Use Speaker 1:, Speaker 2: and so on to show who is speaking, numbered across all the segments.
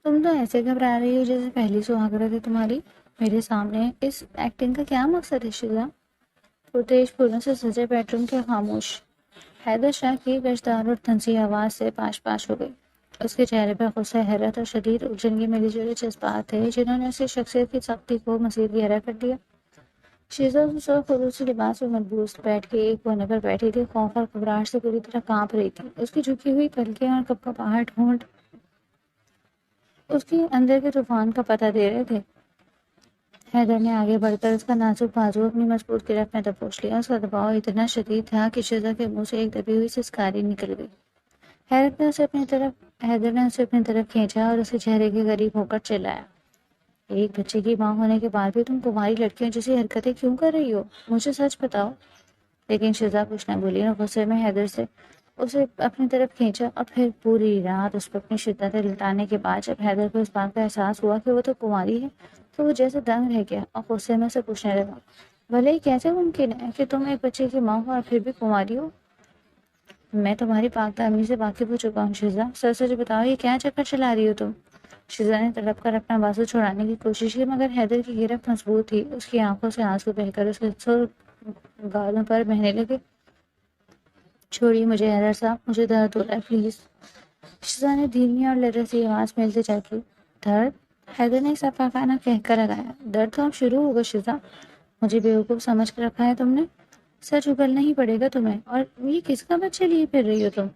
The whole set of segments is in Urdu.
Speaker 1: تم تو ایسے گھبرا رہی ہو جیسے پہلی سہاگرت ہے تمہاری میرے سامنے. اس ایکٹنگ کا کیا مقصد ہے شیزا؟ پرتیش پھولوں سے سجے بیڈ روم کے خاموش. حیدر شاہ کی گشدار اور تنسی آواز سے پاش پاش ہو گئی. اس کے چہرے پر غصہ، حیرت اور شدید الجھن کی ملی جلی جذبات تھے جنہوں نے اس کی شخصیت کی سختی کو مزید گہرا کر دیا. شیزا سرخ خروشی لباس میں ملبوس بیٹھ کے ایک کونے پر بیٹھی تھی، خوف اور گھبراہٹ سے پوری طرح کانپ رہی تھی. اس کی جھکی ہوئی پلکیں اور کپکپاہٹ ہونٹ اس کے اندر کے طوفان کا پتہ دے رہے تھے. حیدر نے آگے بڑھ کر اس کا نازک بازو اپنی مضبوط گرفت میں دبوچ لیا. اس کا دباؤ اتنا شدید تھا کہ شیزا کے منہ سے ایک دبی ہوئی سسکاری نکل گئی. حیدر نے اسے اپنی طرف کھینچا اور اسے چہرے کے قریب ہو کر چلایا. ایک بچے کی ماں ہونے کے بعد بھی تم کماری لڑکیوں جیسی حرکتیں کیوں کر رہی ہو؟ مجھے سچ بتاؤ. لیکن شیزا کچھ نہ بولی اور غصے میں حیدر سے اسے اپنی طرف کھینچا اور پھر پوری رات اس پر اپنی شدتیں لٹانے کے بعد جب حیدر کو اس بات کا احساس ہوا کہ وہ تو کماری ہے تو وہ جیسے دنگ رہ گیا اور غصے میں سے پوچھنے لگا، بھلے ہی کیسے ممکن ہے کہ تم ایک بچے کی ماں ہو اور پھر بھی کماری ہو؟ میں تمہاری پاک دامنی سے واقف ہو چکا ہوں شیزا. سچ سچ بتاؤ یہ کیا چکر چلا رہی ہو تم؟ شیزا نے تڑپ کر اپنا بازو چھڑانے کی کوشش کی مگر حیدر کی گرفت مضبوط تھی. اس کی آنکھوں سے آنسو بہہ کر اس کے سر گالوں پر بہنے لگے. چھوڑیے مجھے حیدر صاحب، مجھے درد ہو رہا ہے پلیز. شیزا نے دھیمی اور لرزتی آواز میں التجا کی. درد؟ حیدر نے صفاقانہ کہہ کر لگایا. درد تو اب شروع ہوگا شیزا. مجھے بیوقوف سمجھ کر رکھا ہے تم نے. سچ اگلنا ہی پڑے گا تمہیں. اور یہ کس کا بچہ لیے پھر رہی ہو تم؟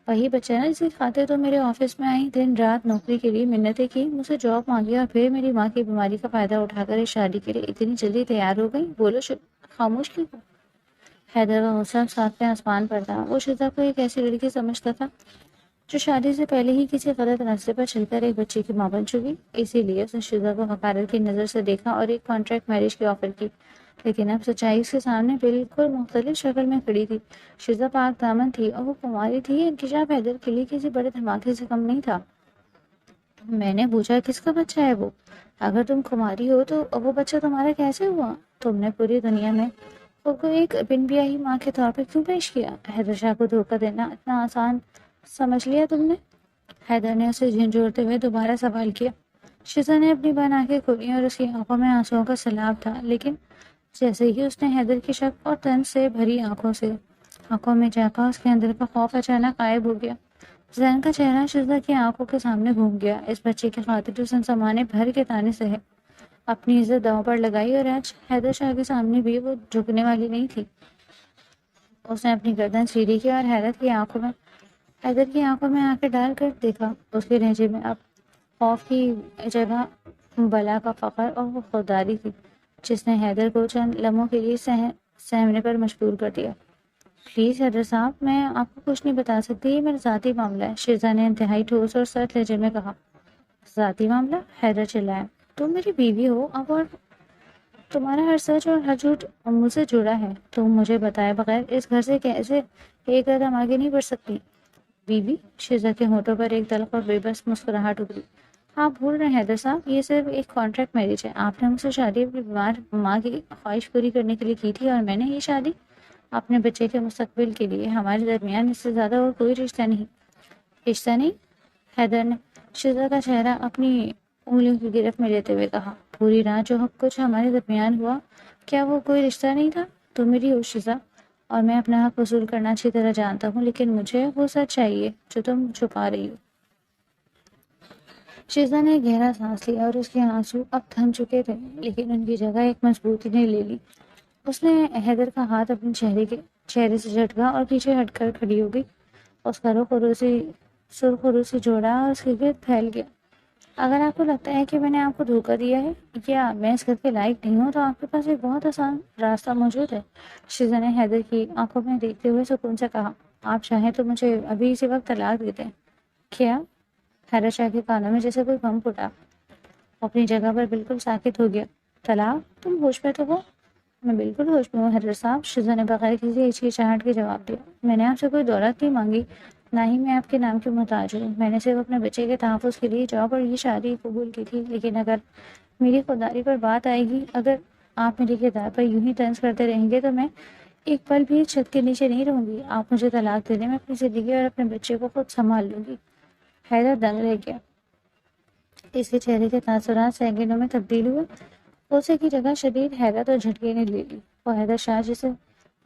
Speaker 1: وہی بچہ نا جس کی خاطر تو میرے آفس میں آئی، دن رات نوکری کے لیے منتیں کی، مجھ سے جاب مانگی اور پھر میری ماں کی بیماری کا فائدہ اٹھا کر اس شادی کے لیے اتنی جلدی تیار ہو گئی. بولو خاموش کیوں ہو؟ حیدر کا غصہ ساتھ میں آسمان پر تھا. وہ شیزا کو ایک ایسی لڑکی سمجھتا تھا جو شادی سے پہلے ہی کسی غلط راستے پر چل کر ایک بچے کی ماں بن چکی. اسی لیے اس نے شیزا کو حقارت کی نظر سے دیکھا اور ایک کانٹریکٹ میرج کی آفر کی. لیکن اب سچائی اس کے سامنے بالکل مختلف شکل میں کھڑی تھی. شیزا پاک دامن تھی اور وہ کماری تھی. انکشاف حیدر کے لیے کسی بڑے دھماکے سے کم نہیں تھا. میں نے پوچھا کس کا بچہ ہے وہ؟ اگر تم کماری ہو تو وہ بچہ تمہارا کیسے ہوا؟ تم نے پوری دنیا میں خود کو ایک بن بیاہی ماں کے طور پر کیوں پیش کیا؟ حیدر شاہ کو دھوکہ دینا اتنا آسان سمجھ لیا تم نے؟ حیدر نے اسے جھنجھوڑتے ہوئے دوبارہ سوال کیا. شیزا نے اپنی بند آنکھیں کھولی اور اس کی آنکھوں میں آنسوؤں کا سیلاب تھا. لیکن جیسے ہی اس نے حیدر کی شک اور طنز سے بھری آنکھوں میں جھانکا، اس کے اندر کا خوف اچانک غائب ہو گیا. زین کا چہرہ شیزا کی آنکھوں کے سامنے گھوم گیا. اس بچے کی خاطر جو زمانے بھر کے تانے سہے، اپنی عزت داؤ پر لگائی، اور آج حیدر شاہ کے سامنے بھی وہ جھکنے والی نہیں تھی. اس نے اپنی گردن سیدھی کی اور حیدر کی آنکھوں میں آنکھیں ڈال کر دیکھا. اس کے لہجے میں اب خوف کی جگہ بلا کا فخر اور وہ خودداری تھی جس نے حیدر کو چند لمحوں کے لیے سہمنے پر مجبور کر دیا. پلیز حیدر صاحب، میں آپ کو کچھ نہیں بتا سکتی، یہ میرا ذاتی معاملہ ہے. شیزا نے انتہائی ٹھوس اور سخت لہجے میں کہا. ذاتی معاملہ؟ حیدر چلایا. تم میری بیوی ہو اب اور تمہارا ہر سچ اور ہر جھوٹ مجھ سے جڑا ہے. تم مجھے بتائے بغیر اس گھر سے کیسے ایک قدم آگے نہیں بڑھ سکتی؟ بیوی؟ شیزا کے ہونٹوں پر ایک تلخ اور بے بس مسکراہٹ ابھری. آپ بھول رہے ہیں حیدر صاحب، یہ صرف ایک کانٹریکٹ میرج ہے. آپ نے مجھ سے شادی اپنی بیمار ماں کی خواہش پوری کرنے کے لیے کی تھی اور میں نے یہ شادی اپنے بچے کے مستقبل کے لیے. ہمارے درمیان اس سے زیادہ اور کوئی رشتہ نہیں. رشتہ نہیں؟ حیدر نے شیزا کا چہرہ اپنی انگلیوں کی گرفت میں لیتے ہوئے کہا. پوری رات جو کچھ ہمارے درمیان ہوا، کیا وہ کوئی رشتہ نہیں تھا؟ تم میری ہو شیزا، اور میں اپنا حق وصول کرنا اچھی طرح جانتا ہوں، لیکن مجھے وہ سچ چاہیے جو تم چھپا رہی ہو. شیزا نے گہرا سانس لیا اور اس کے آنسو اب تھم چکے تھے لیکن ان کی جگہ ایک مضبوطی نے لے لی. اس نے حیدر کا ہاتھ اپنے چہرے سے جھٹکا اور پیچھے ہٹ کر کھڑی ہو گئی. اس کا رخ سرخ عروسی جوڑا اور اس کے گرد پھیل گیا. اگر آپ کو لگتا ہے کہ میں نے آپ کو دھوکہ دیا ہے یا میں اس گھر کے لائق نہیں ہوں تو آپ کے پاس ایک بہت آسان راستہ موجود ہے. شیزا نے حیدر کی آنکھوں میں دیکھتے ہوئے سکون سے کہا. آپ چاہیں تو مجھے ابھی اسی وقت طلاق دے دیں. کیا؟ حیدر شاہ کے کانوں میں جیسے کوئی بم پھٹا. اپنی جگہ پر بالکل ساکت ہو گیا. طلاق؟ تم ہوش پہ تو ہو؟ میں بالکل ہوش میں ہوں حیدر صاحب. شیزا نے بغیر کسی ہچکچاہٹ کے جواب دیا. میں نے آپ سے کوئی دولت نہیں مانگی، نہ ہی میں آپ کے نام کی محتاج ہوں. میں نے صرف اپنے بچے کے تحفظ کے لیے جاب اور یہ شادی قبول کی تھی. لیکن اگر میری خودداری پر بات آئے گی، اگر آپ میرے کردار پر یوں ہی طنز کرتے رہیں گے تو میں ایک پل بھی چھت کے نیچے نہیں رہوں گی. آپ مجھے طلاق دے دیں، میں اپنی زندگی اور اپنے بچے کو خود سنبھال لوں گی. حیدر دنگ رہ گیا. اس کے چہرے کے تاثرات سیکنڈوں میں تبدیل ہوئے. غصے کی جگہ شدید حیرت اور جھٹکے نے لے لی. وہ حیدر شاہ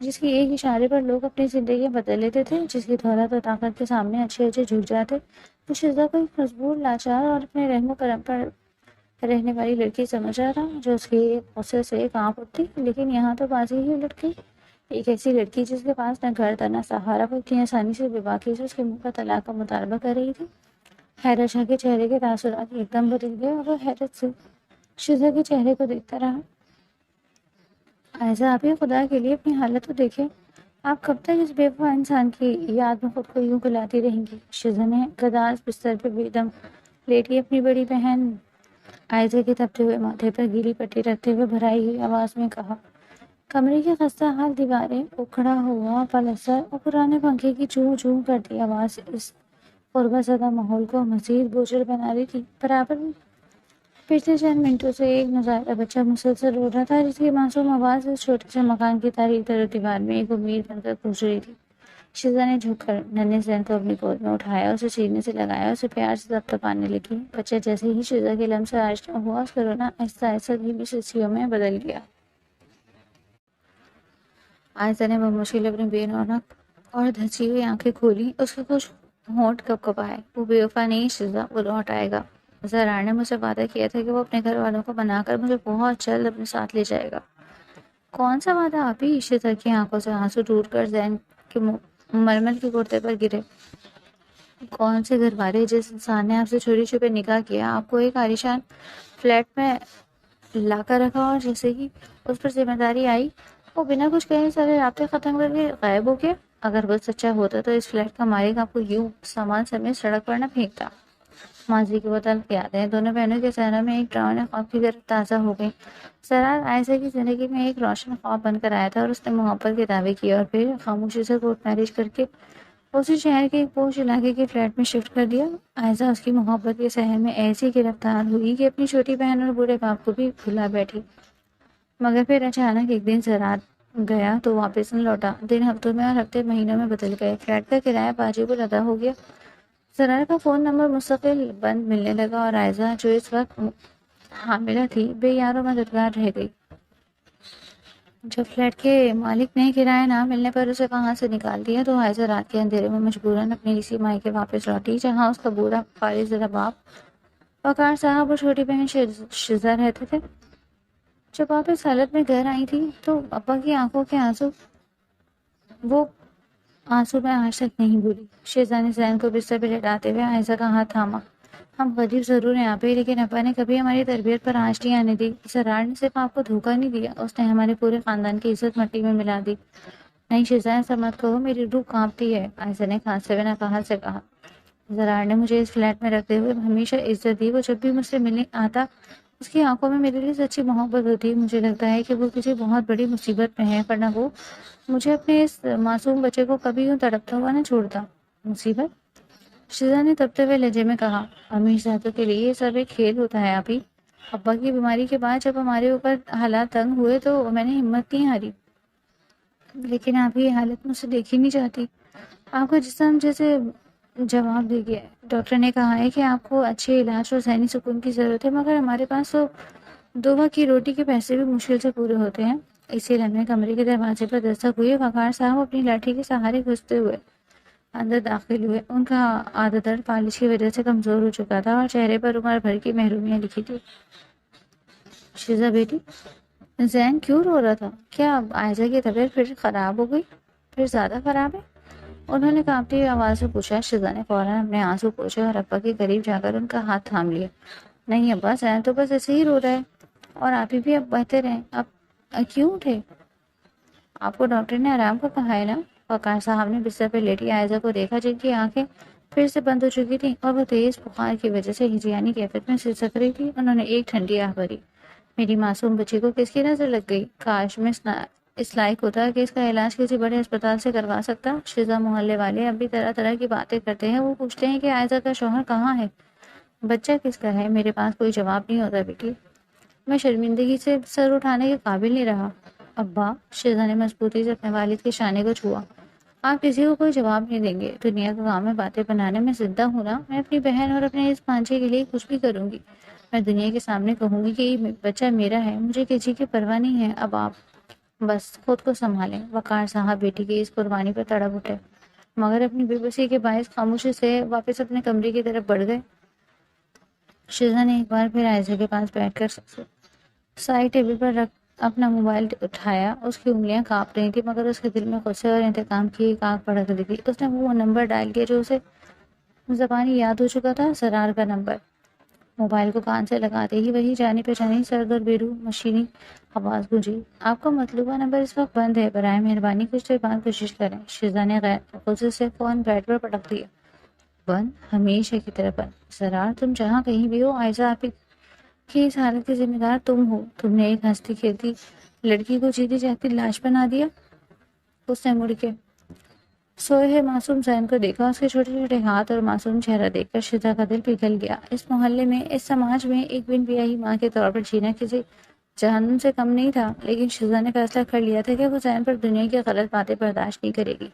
Speaker 1: جس کی ایک اشارے پر لوگ اپنی زندگیاں بدل لیتے تھے، جس کی دولت اور طاقت کے سامنے اچھے اچھے جھک جاتے، وہ شہزاد کو ایک مجبور، لاچار اور اپنے رحم و کرم پر رہنے والی لڑکی سمجھ رہا تھا جو اس کے غصے سے کانپ اٹھتی. لیکن یہاں تو بازی ہی الٹ گئی. ایک ایسی لڑکی جس کے پاس نہ گھر تھا نہ سہارا، وہ اتنی آسانی سے بے باکی سے اس کے منہ کا طلاق کا مطالبہ کر رہی تھی. حیدر شاہ کے چہرے کے تاثرات ایک دم بدل گئے اور وہ حیرت سے شہزاد کے چہرے کو دیکھتا رہا. ایسا آپ ہی خدا کے لیے اپنی حالت تو دیکھیں. آپ کب تک اس بے وفا انسان کی یاد میں خود کو یوں کھلاتی رہیں گی؟ شہزاد نے گداز بستر پہ بے دم لیٹی اپنی بڑی بہن عائزہ کے تپتے ہوئے ماتھے پر گیلی پٹی رکھتے ہوئے بھرائی ہوئی آواز میں کہا. کمرے کی خستہ حال دیواریں، اکھڑا ہوا پلستر اور پرانے پنکھے کی چوں چوں کرتی آواز اس غربت زدہ ماحول کو مزید بوجھل بنا رہی تھی. برابر پچھلے چند منٹوں سے ایک نوزائیدہ بچہ مسلسل رو رہا تھا، جس کی معصوم آواز اس چھوٹے سے مکان کی تاریک تر دیوار میں ایک امید بن کر گونج رہی تھی. شہزاد نے جھک کر ننھے زین کو اپنی گود میں اٹھایا، اسے سینے سے لگایا، اسے پیار سے تپتپانے لگی. بچہ جیسے ہی شہزاد کے لمس سے آشنا ہوا، اس کا رونا آہستہ آہستہ دھیمی سسیوں میں بدل گیا. عائزہ نے بمشکل اپنی بے رونق اور دھسی ہوئی آنکھیں کھولی. اس کے کچھ ہونٹ کپ کپائے. وہ بے وفا نہیں شہزاد، وہ لوٹ آئے گا. زرار نے مجھ سے وعدہ کیا تھا کہ وہ اپنے گھر والوں کو منا کر مجھے بہت جلد اپنے ساتھ لے جائے گا. کون سا وعدہ آپ ہی؟ شہزاد کی آنکھوں سے آنسو ٹوٹ کر زین کے ململ کے کرتے پر گرے. کون سے گھر والے؟ جس انسان نے آپ سے چوری چھپے نکاح کیا، آپ کو ایک عالیشان فلیٹ میں لا کر رکھا، اور جیسے ہی اس پر ذمہ داری آئی وہ بنا کچھ کہے سارے رابطے ختم کر کے غائب ہو گیا. اگر وہ سچا ہوتا تو اس فلیٹ کا مالک آپ کو یوں سامان سمیت سڑک پر نہ پھینکتا. ماضی کی وہ تلخ یادیں دونوں بہنوں کے چہروں میں ایک ڈراؤنے خواب کی طرح تازہ ہو گئی. زرار عائزہ کی زندگی میں ایک روشن خواب بن کر آیا تھا اور اس نے محبت کے دعوے کیے اور پھر خاموشی سے کورٹ میرج کر کے اسی شہر کے ایک پوش علاقے کے فلیٹ میں شفٹ کر دیا. عائزہ اس کی محبت کے سحر میں ایسی گرفتار ہوئی کہ اپنی چھوٹی بہن اور بوڑھے باپ کو بھی بھلا بیٹھی. مگر پھر اچانک ایک دن زرار گیا تو واپس نہ لوٹا. دن ہفتوں میں اور ہفتے مہینوں میں بدل گئے. فلیٹ کا کرایہ واجب الادا ہو گیا. زرار کا فون نمبر مستقل بند ملنے لگا اور عائزہ جو اس وقت حاملہ تھی بے یار و مددگار رہ گئی. جب فلیٹ کے مالک نے کرایہ نہ ملنے پر اسے کہاں سے نکال دیا تو عائزہ رات کے اندھیرے میں مجبوراً اپنی اسی مائکے واپس لوٹی، جہاں اس کا بوڑھا فارغ زدہ باپ وقار صاحب اور چھوٹی بہن شزا رہتے تھے. جب آپ اس حالت میں گھر آئی تھی تو ابا کی آنکھوں کے آنسو، وہ آنسو میں آج تک نہیں بھولی. شہزاد نے زین کو بستر پہ لٹاتے ہوئے عائزہ کا ہاتھ تھاما. ہم غریب ضرور ہیں آپ ہی، لیکن ابا نے کبھی ہماری تربیت پر آنچ نہیں آنے دی. زرار نے صرف آپ کو دھوکہ نہیں دیا، اس نے ہمارے پورے خاندان کی عزت مٹی میں ملا دی. نہیں شہزاد، ایسا مت کہو، میری روح کانپتی ہے، عائزہ نے کھانستے ہوئے ناقہت سے کہا. زرار نے مجھے اس فلیٹ میں رکھتے ہوئے ہمیشہ عزت دی. وہ جب بھی مجھ سے ملنے آتا اس کی آنکھوں میں میرے لیے سچی محبت ہوتی. مجھے لگتا ہے کہ وہ کسی بہت بڑی مصیبت میں ہے، ورنہ وہ مجھے اپنے اس معصوم بچے کو کبھی یوں تڑپتا ہوا نہ چھوڑتا. مصیبت؟ شہزاد نے تپتے ہوئے لہجے میں کہا. امیر زادوں کے لیے یہ سب ایک کھیل ہوتا ہے آپ ہی. ابا کی بیماری کے بعد جب ہمارے اوپر حالات تنگ ہوئے تو میں نے ہمت نہیں ہاری، لیکن آپ یہ حالت مجھ سے دیکھی نہیں جاتی. آپ کا جسم جیسے جواب دے گیا ہے. ڈاکٹر نے کہا ہے کہ آپ کو اچھے علاج اور ذہنی سکون کی ضرورت ہے، مگر ہمارے پاس تو 2 وقت کی روٹی کے پیسے بھی مشکل سے پورے ہوتے ہیں. اسی لمحے کمرے کے دروازے پر دستک ہوئی. وقار صاحب اپنی لاٹھی کے سہارے گھستے ہوئے اندر داخل ہوئے. ان کا عادتاً پالش کی وجہ سے کمزور ہو چکا تھا اور چہرے پر عمر بھر کی محرومیاں لکھی تھی. شہزاد بیٹی، زین کیوں رو رہا تھا؟ کیا عائزہ کی طبیعت پھر خراب ہو گئی؟ پھر زیادہ خراب ہے؟ انہوں نے کانپتی ہوئی آواز سے پوچھا. شہزاد نے فوراً اپنے آنسو پوچھے اور ابا کے قریب جا کر ان کا ہاتھ تھام لیا. نہیں ابا، زین تو بس ایسے ہی رو رہا ہے، اور آپ ہی بھی اب بہتر ہیں. اب کیوں اٹھے؟ آپ کو ڈاکٹر نے آرام کو کہا ہے نا؟ وقار صاحب نے بستر پہ لیٹی عائزہ کو دیکھا، جن کی آنکھیں پھر سے بند ہو چکی تھیں اور وہ تیز بخار کی وجہ سے ہجیانی کیفیت میں سسک رہی تھی. انہوں نے ایک ٹھنڈی آہ بھری. میری معصوم بچی کو کس کی نظر لگ گئی؟ کاش میں اس لائق ہوتا کہ اس کا علاج کسی بڑے اسپتال سے کروا سکتا. شہزاد محلے والے اب بھی طرح طرح کی باتیں کرتے ہیں. وہ پوچھتے ہیں کہ عائزہ کا شوہر کہاں ہے، بچہ کس کا ہے. میرے پاس کوئی جواب نہیں ہوتا بیٹی. میں شرمندگی سے سر اٹھانے کے قابل نہیں رہا. ابا، شہزاد نے مضبوطی سے اپنے والد کے شانے کو چھوا. آپ کسی کو کوئی جواب نہیں دیں گے. دنیا کا کام ہے باتیں بنانے میں زندہ ہوں نا. میں اپنی بہن اور اپنے اس بھانجے کے لیے کچھ بھی کروں گی. میں دنیا کے سامنے کہوں گی کہ یہ بچہ میرا ہے. مجھے کسی کی پرواہ نہیں ہے. اب آپ بس خود کو سنبھالیں. وقار صاحب بیٹی کی اس قربانی پر تڑپ اٹھے مگر اپنی بے بسی کے باعث خاموشی سے واپس اپنے کمرے کی طرف بڑھ گئے. شیزا نے ایک بار پھر عائزہ کے پاس بیٹھ کر سائڈ ٹیبل پر رکھ اپنا موبائل اٹھایا. اس کی انگلیاں کانپ رہی تھی مگر اس کے دل میں غصے اور انتقام کی ایک آگ بھڑک رہی تھی. اس نے وہ نمبر ڈائل کیا جو اسے زبانی یاد ہو چکا تھا. سرار کا نمبر. موبائل کو کان سے لگاتے ہی وہی جانی پہچانی سرد اور بیرو مشینی آواز گونجی. آپ کا مطلوبہ نمبر اس وقت بند ہے. برائے مہربانی کچھ دیر بعد کوشش کریں. شیزا نے غیر غصے سے فون بیڈ پر پٹک دیا. بند؟ ہمیشہ کی طرح بند. سرار تم جہاں کہیں بھی ہو عائزہ آپ کی اس حالت کے ذمہ دار تم ہو. تم نے ایک ہنستی کھیلتی لڑکی کو جیتی جاگتی لاش بنا دیا. اس نے مڑ کے سوئے ہوئے معصوم ذہن کو دیکھا. اس کے چھوٹے چھوٹے ہاتھ اور معصوم چہرہ دیکھ کر شیزا کا دل پگھل گیا. اس محلے میں اس سماج میں ایک بن بیاہی ماں کے طور پر جینا کسی جہنم سے کم نہیں تھا. لیکن شیزا نے فیصلہ کر لیا تھا کہ وہ ذہن پر دنیا کی غلط باتیں برداشت نہیں کرے گی.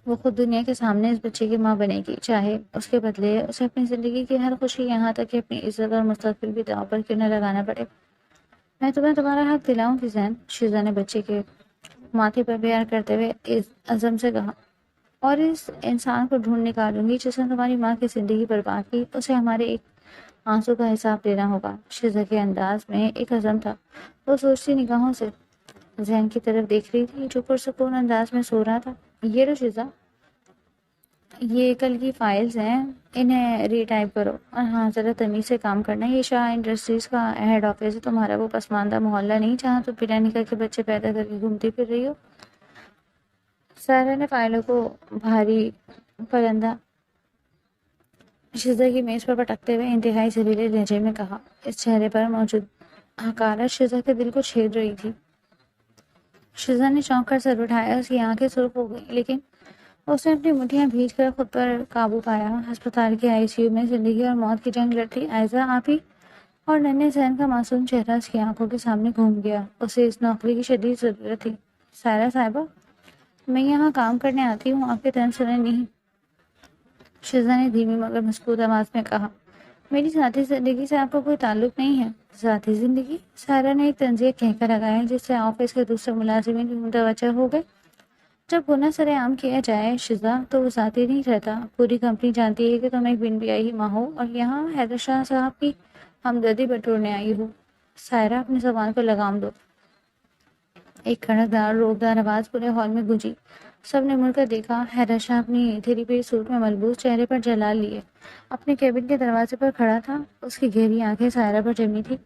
Speaker 1: وہ خود دنیا کے سامنے اس بچے کی ماں بنے گی چاہے اس کے بدلے اسے اپنی زندگی کی ہر خوشی یہاں تک کہ اپنی عزت اور مستقبل بھی داؤ پر کیوں نہ لگانا پڑے. میں تمہیں تمہارا حق دلاؤں گی زین. شیزا نے بچے کے ماتھے پر پیار کرتے ہوئے عزم سے کہا. اور اس انسان کو ڈھونڈ نکالوں گی جس نے تمہاری ماں کی زندگی برباد کی. اسے ہمارے ایک آنسو کا حساب دینا ہوگا. شیزا کے انداز میں ایک عزم تھا. وہ سوچتی نگاہوں سے زین کی طرف دیکھ رہی تھی جو پرسکون انداز میں سو رہا تھا. یہ لو شیزا, یہ کل کی فائلز ہیں, انہیں ری ٹائپ کرو. اور ہاں ذرا تمیز سے کام کرنا. یہ شاہ انڈسٹریز کا ہیڈ آفس ہے. تمہارا وہ پسماندہ محلہ نہیں جہاں تم بنا نکاح کے بچے پیدا کر کے گھومتی پھر رہی ہو. سارا نے فائلوں کو بھاری پرندہ شیزا کی میز پر پٹکتے ہوئے انتہائی زہریلے لہجے میں کہا. اس چہرے پر موجود حقارت شیزا کے دل کو چھید رہی تھی. شیزا نے چونک کر سر اٹھایا. اس کی آنکھیں سرخ ہو گئی لیکن اس نے اپنی مٹھیاں بھیج کر خود پر قابو پایا. ہسپتال کے آئی سی یو میں زندگی اور موت کی جنگ لڑتی عائزہ آپ ہی اور ننھے ذہن کا معصوم چہرہ اس کی آنکھوں کے سامنے گھوم گیا. اسے اس نوکری کی شدید ضرورت تھی. سائرہ صاحبہ, میں یہاں کام کرنے آتی ہوں, آپ کے تن سنے نہیں. شیزا نے دھیمی مگر مسکوت آواز میں کہا. میری ذاتی زندگی سے آپ کو کوئی تعلق نہیں ہے. ذاتی زندگی؟ سائرہ نے ایک طنزیہ کہہ کر لگایا جس سے آفس کے دوسرے ملازمین بھی متوجہ ہو گئے. جب گناہ سر عام کیا جائے شیزا تو وہ ذاتی نہیں رہتا. پوری کمپنی جانتی ہے کہ تم ایک بن بیاہی ماں ہو اور یہاں حیدر شاہ صاحب کی ہمدردی بٹورنے آئی ہو. سائرہ اپنی زبان کو لگام دو. ایک کڑکدار روبدار آواز پورے ہال میں گونجی. سب نے مڑ کر دیکھا. حیدر شاہ اپنی تھری سوٹ میں ملبوس چہرے پر جلال لیے اپنے کیبن کے دروازے پر کھڑا تھا. اس کی گہری آنکھیں سائرہ پر جمی تھی.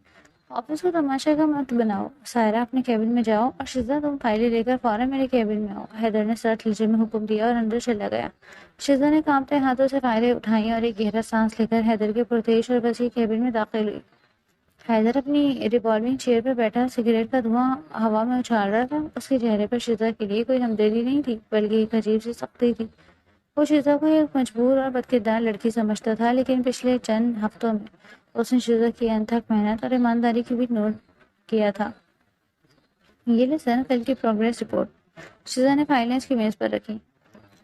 Speaker 1: آفس کو تماشا کا مت بناؤ. سائرہ اپنے کیبن میں جاؤ اور شیزا تم فائلیں لے کر فوراً میرے کیبن میں آؤ. حیدر نے سر لہجے میں حکم دیا اور اندر چلا گیا. شیزا نے کانپتے ہاتھوں سے فائلیں اٹھائیں اور ایک گہرا سانس لے کر حیدر کے پرتیش اور وسیع کیبن میں داخل ہوئی. حیدر اپنی ریوالونگ چیئر پر بیٹھا سگریٹ کا دھواں ہوا میں اچھال رہا تھا. اس کے چہرے پر شیزا کے لیے کوئی ہمدردی نہیں تھی بلکہ ایک عجیب سی سختی تھی. وہ شیزا کو ایک مجبور اور بدکردار لڑکی سمجھتا تھا لیکن پچھلے چند ہفتوں میں اس نے شیزا کی انتھک محنت اور ایمانداری کی بھی نوٹ کیا تھا. یہ لے سر کل کی پروگریس رپورٹ. شیزا نے فائلیں اس کی میز پر رکھی.